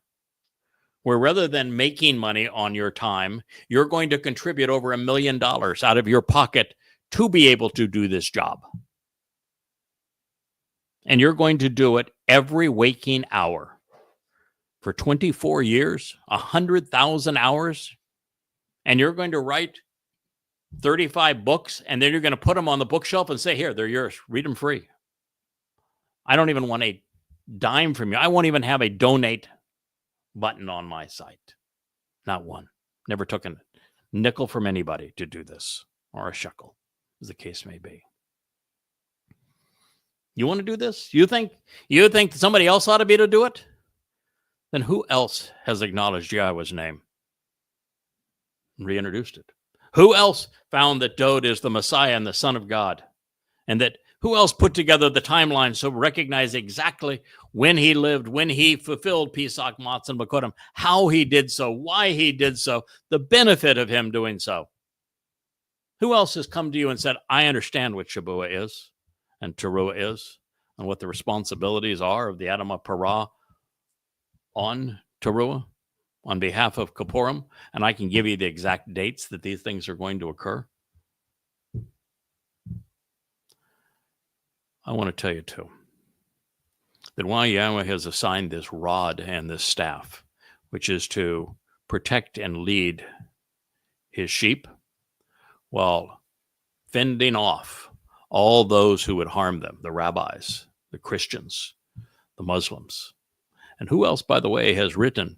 where rather than making money on your time, you're going to contribute over $1 million out of your pocket to be able to do this job. And you're going to do it every waking hour for 24 years, 100,000 hours. And you're going to write 35 books, and then you're going to put them on the bookshelf and say, here, they're yours. Read them free. I don't even want a dime from you. I won't even have a donate button on my site. Not one. Never took a nickel from anybody to do this, or a shekel, as the case may be. You want to do this? You think somebody else ought to be able to do it? Then who else has acknowledged Yahweh's name? Reintroduced it. Who else found that Dode is the Messiah and the Son of God? And that who else put together the timeline so recognize exactly when he lived, when he fulfilled Pesach, Matzah, and Bakodim, how he did so, why he did so, the benefit of him doing so? Who else has come to you and said, I understand what Shabuah is and Teruah is and what the responsibilities are of the Adamah Parah on Teruah on behalf of Kippurim, and I can give you the exact dates that these things are going to occur? I want to tell you, too, that while Yahweh has assigned this rod and this staff, which is to protect and lead his sheep, while fending off all those who would harm them, the rabbis, the Christians, the Muslims. And who else, by the way, has written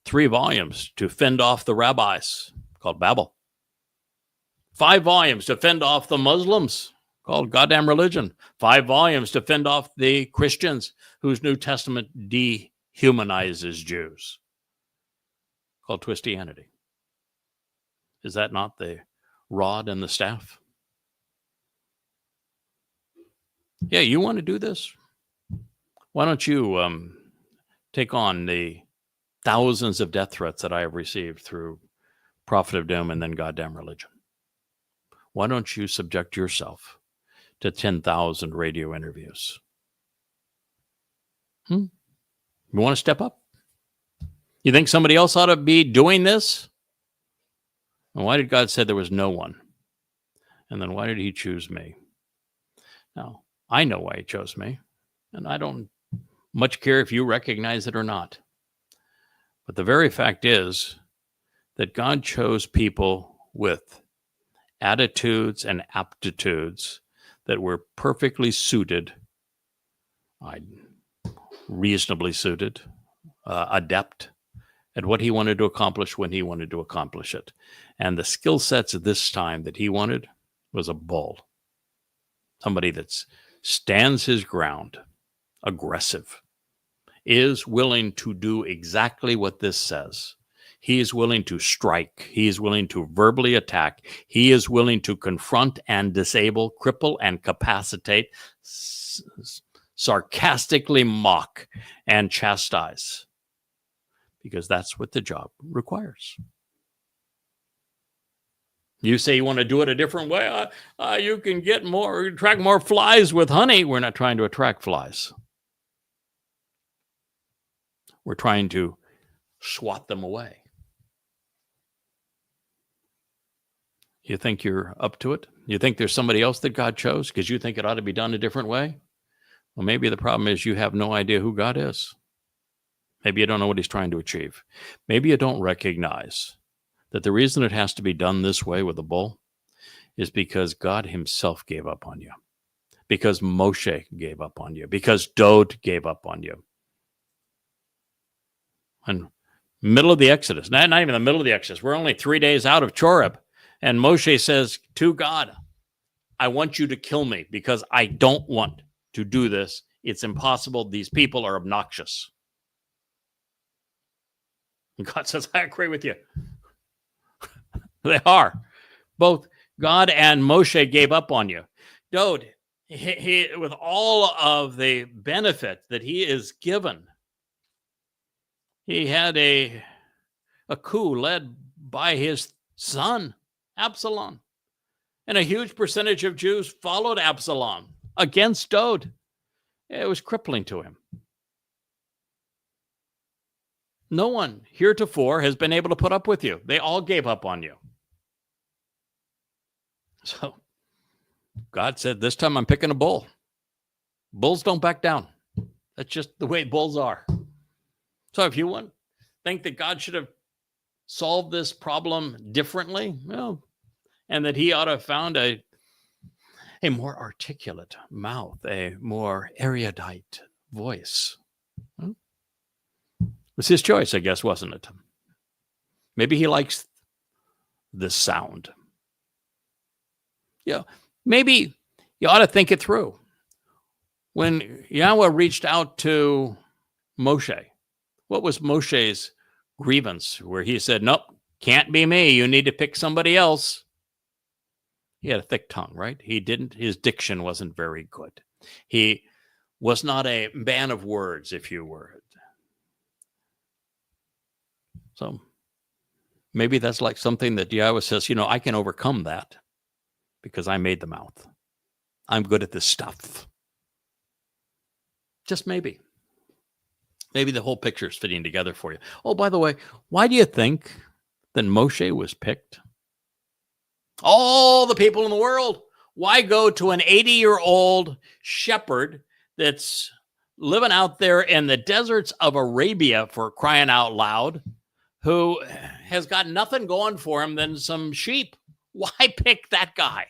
3 volumes to fend off the rabbis, called Babel? 5 volumes to fend off the Muslims, called Goddamn Religion. 5 volumes to fend off the Christians, whose New Testament dehumanizes Jews, called Twistianity. Is that not the rod and the staff? Yeah, you want to do this? Why don't you take on the thousands of death threats that I have received through Prophet of Doom and then Goddamn Religion? Why don't you subject yourself to 10,000 radio interviews? You want to step up? You think somebody else ought to be doing this? And why did God say there was no one? And then why did he choose me? Now, I know why he chose me, and I don't much care if you recognize it or not. But the very fact is that God chose people with attitudes and aptitudes that were perfectly suited, reasonably suited, adept at what he wanted to accomplish when he wanted to accomplish it. And the skill sets at this time that he wanted was a bull. Somebody that stands his ground, aggressive, is willing to do exactly what this says. He is willing to strike. He is willing to verbally attack. He is willing to confront and disable, cripple and capacitate, sarcastically mock and chastise, because that's what the job requires. You say you want to do it a different way. You can attract more flies with honey. We're not trying to attract flies. We're trying to swat them away. You think you're up to it? You think there's somebody else that God chose because you think it ought to be done a different way? Well, maybe the problem is you have no idea who God is. Maybe you don't know what he's trying to achieve. Maybe you don't recognize that the reason it has to be done this way with a bull is because God himself gave up on you, because Moshe gave up on you, because Dode gave up on you. And middle of the Exodus, not even the middle of the Exodus, we're only 3 days out of Choreb, and Moshe says to God, I want you to kill me because I don't want to do this. It's impossible. These people are obnoxious. And God says, I agree with you. They are. Both God and Moshe gave up on you. Dode, he with all of the benefit that he is given, he had a coup led by his son, Absalom. And a huge percentage of Jews followed Absalom against Dode. It was crippling to him. No one heretofore has been able to put up with you. They all gave up on you. So God said, this time I'm picking a bull. Bulls don't back down. That's just the way bulls are. So if you think that God should have solved this problem differently, well, and that he ought to have found a more articulate mouth, a more erudite voice. Well, it was his choice, I guess, wasn't it? Maybe he likes this sound. Yeah, maybe you ought to think it through. When Yahweh reached out to Moshe, what was Moshe's grievance? Where he said, nope, can't be me. You need to pick somebody else. He had a thick tongue, right? His diction wasn't very good. He was not a man of words, if you were. So maybe that's like something that Yahweh says, I can overcome that because I made the mouth. I'm good at this stuff. Just maybe. Maybe the whole picture is fitting together for you. Oh, by the way, why do you think that Moshe was picked? All the people in the world. Why go to an 80-year-old shepherd that's living out there in the deserts of Arabia, for crying out loud, who has got nothing going for him than some sheep? Why pick that guy?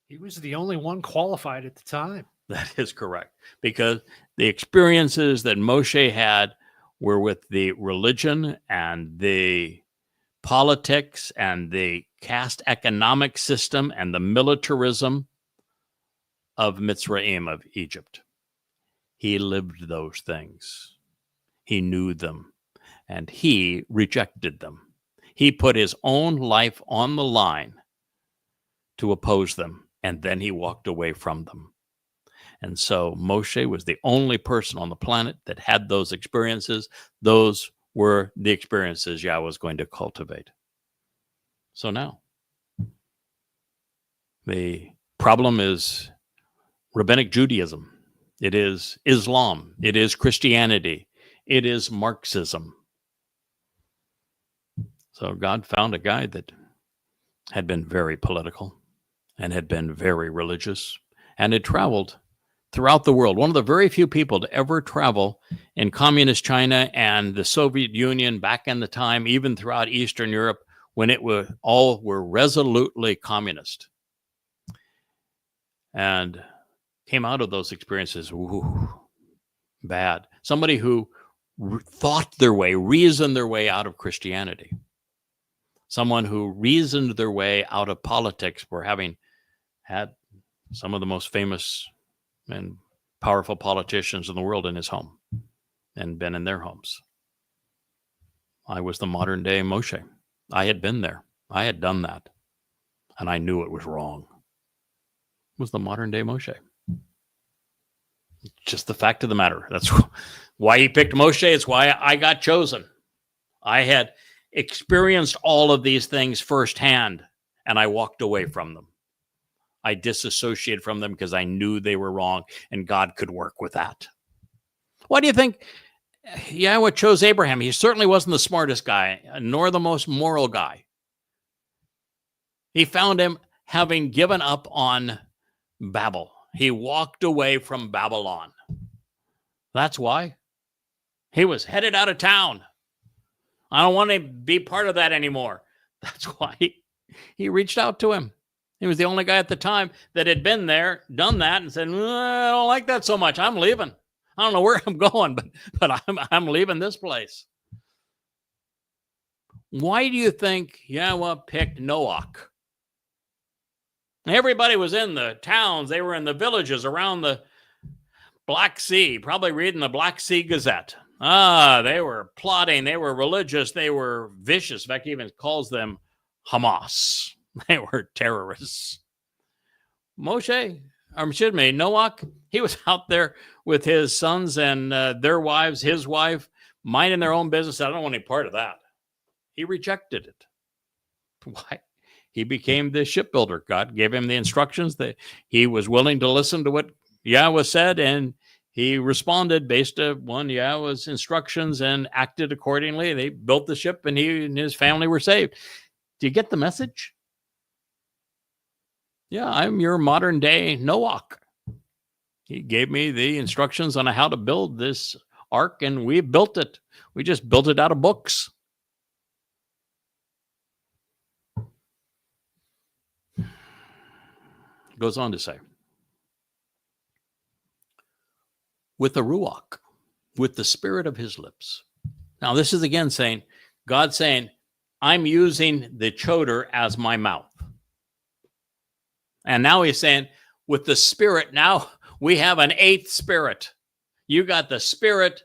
He was the only one qualified at the time. That is correct, because the experiences that Moshe had were with the religion and the politics and the caste economic system and the militarism of Mitzrayim, of Egypt. He lived those things. He knew them, and he rejected them. He put his own life on the line to oppose them, and then he walked away from them. And so Moshe was the only person on the planet that had those experiences. Those were the experiences Yahweh was going to cultivate. So now, the problem is rabbinic Judaism. It is Islam. It is Christianity. It is Marxism. So God found a guy that had been very political and had been very religious and had traveled throughout the world. One of the very few people to ever travel in communist China and the Soviet Union back in the time, even throughout Eastern Europe, when all were resolutely communist. And came out of those experiences, bad. Somebody who reasoned their way out of Christianity. Someone who reasoned their way out of politics for having had some of the most famous and powerful politicians in the world in his home and been in their homes. I was the modern day Moshe. I had been there. I had done that. And I knew it was wrong. It was the modern day Moshe. Just the fact of the matter. That's why he picked Moshe. It's why I got chosen. I had experienced all of these things firsthand, and I walked away from them. I disassociated from them because I knew they were wrong, and God could work with that. Why do you think Yahweh chose Abraham? He certainly wasn't the smartest guy, nor the most moral guy. He found him having given up on Babel. He walked away from Babylon. That's why. He was headed out of town. I don't want to be part of that anymore. That's why he reached out to him. He was the only guy at the time that had been there, done that, and said, I don't like that so much. I'm leaving. I don't know where I'm going, but I'm leaving this place. Why do you think Yahweh picked Noah? Everybody was in the towns. They were in the villages around the Black Sea, probably reading the Black Sea Gazette. They were plotting. They were religious. They were vicious. In fact, he even calls them Hamas. They were terrorists. Noah, he was out there with his sons and their wives, his wife, minding their own business. I don't want any part of that. He rejected it. Why? He became the shipbuilder. God gave him the instructions that he was willing to listen to what Yahweh said, and he responded based on Yahweh's instructions and acted accordingly. They built the ship, and he and his family were saved. Do you get the message? Yeah, I'm your modern day Noah. He gave me the instructions on how to build this ark, and we built it. We just built it out of books. It goes on to say, with the ruach, with the spirit of his lips. Now, this is again saying, God saying, I'm using the choder as my mouth. And now he's saying, with the spirit, now we have an eighth spirit. You got the spirit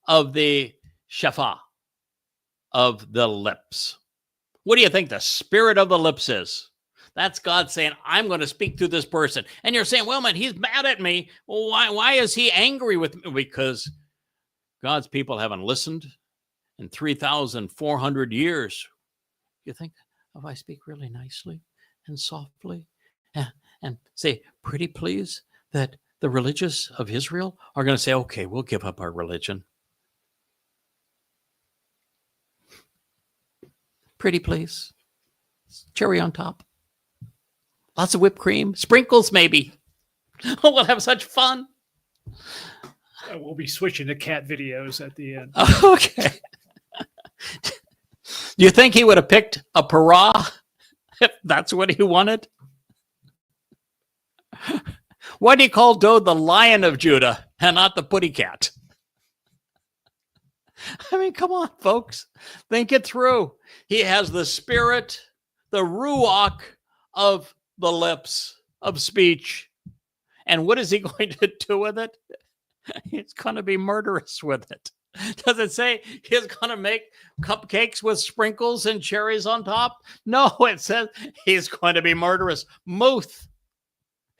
of the shafah, of the lips. What do you think the spirit of the lips is? That's God saying, I'm going to speak to this person. And you're saying, well, man, he's mad at me. Well, why is he angry with me? Because God's people haven't listened in 3,400 years. You think, if I speak really nicely and softly and say, pretty please, that the religious of Israel are going to say, okay, we'll give up our religion. Pretty please. Cherry on top. Lots of whipped cream. Sprinkles, maybe. Oh, we'll have such fun. We'll be switching to cat videos at the end. Okay. Do you think he would have picked a para if that's what he wanted? Why do you call Dode the Lion of Judah and not the Putty Cat? I mean, come on, folks. Think it through. He has the spirit, the ruach of the lips, of speech. And what is he going to do with it? He's going to be murderous with it. Does it say he's going to make cupcakes with sprinkles and cherries on top? No, it says he's going to be murderous. Muth.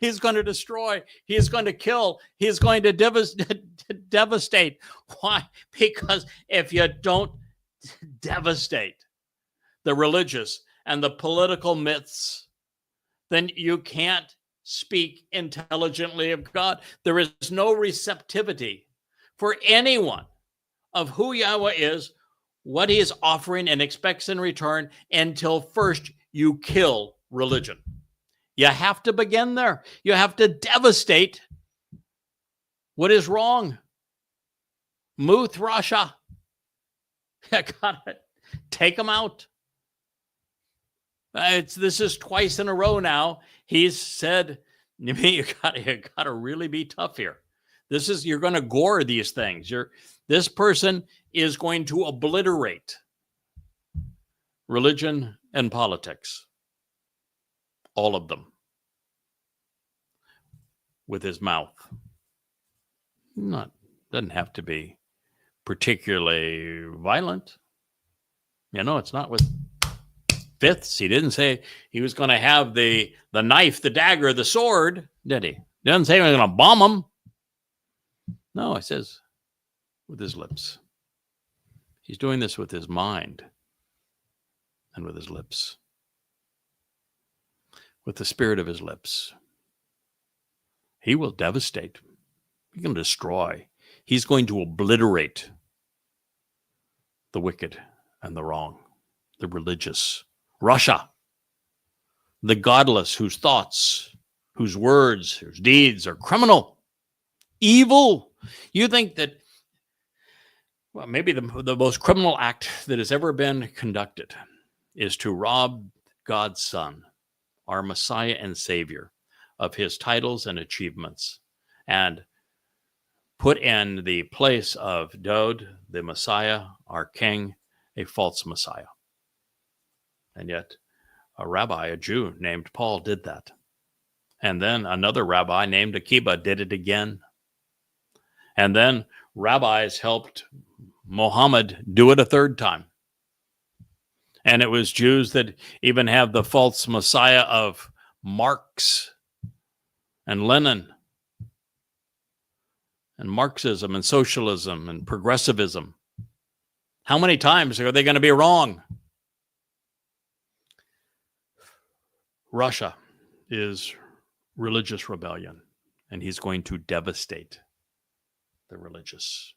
He's going to destroy. He's going to kill. He's going to devastate. Why? Because if you don't devastate the religious and the political myths, then you can't speak intelligently of God. There is no receptivity for anyone of who Yahweh is, what he is offering and expects in return, until first you kill religion. You have to begin there. You have to devastate what is wrong. Muth Rasha. You gotta take them out. This is twice in a row now. He's said, you gotta really be tough here. You're going to gore these things. This person is going to obliterate religion and politics. All of them. With his mouth. Doesn't have to be particularly violent. It's not with fifths. He didn't say he was going to have the knife, the dagger, the sword, did he? Doesn't say he was going to bomb him. No, it says with his lips. He's doing this with his mind and with his lips. With the spirit of his lips. He will devastate. He's going to destroy. He's going to obliterate the wicked and the wrong, the religious. Russia, the godless, whose thoughts, whose words, whose deeds are criminal, evil. You think that, well, maybe the most criminal act that has ever been conducted is to rob God's Son, our Messiah and Savior, of his titles and achievements, and put in the place of Dode, the Messiah, our King, a false Messiah. And yet a rabbi, a Jew named Paul, did that. And then another rabbi named Akiba did it again. And then rabbis helped Muhammad do it a third time. And it was Jews that even have the false Messiah of Marx and Lenin and Marxism and socialism and progressivism. How many times are they going to be wrong? Russia is religious rebellion, and he's going to devastate the religious.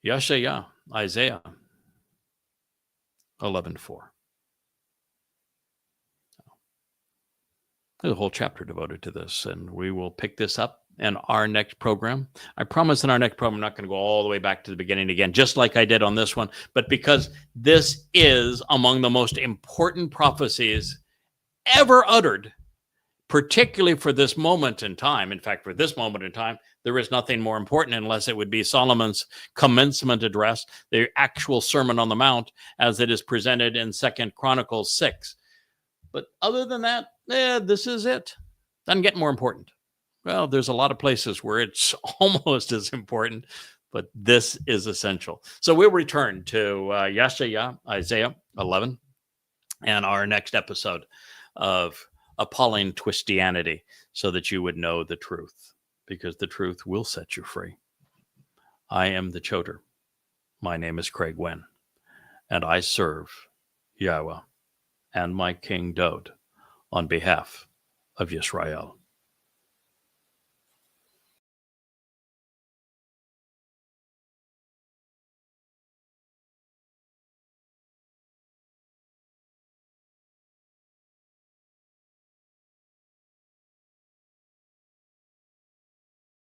Yeshaya, Isaiah 11:4. There's a whole chapter devoted to this, and we will pick this up in our next program. I promise in our next program, I'm not going to go all the way back to the beginning again, just like I did on this one, but because this is among the most important prophecies ever uttered particularly for this moment in time. In fact, for this moment in time, there is nothing more important unless it would be Solomon's commencement address, the actual Sermon on the Mount, as it is presented in 2 Chronicles 6. But other than that, this is it. Doesn't get more important. Well, there's a lot of places where it's almost as important, but this is essential. So we'll return to Isaiah 11, and our next episode of Appalling Twistianity, so that you would know the truth, because the truth will set you free. I am the Choder. My name is Craig Wynn, and I serve Yahweh and my King Dode on behalf of Yisrael.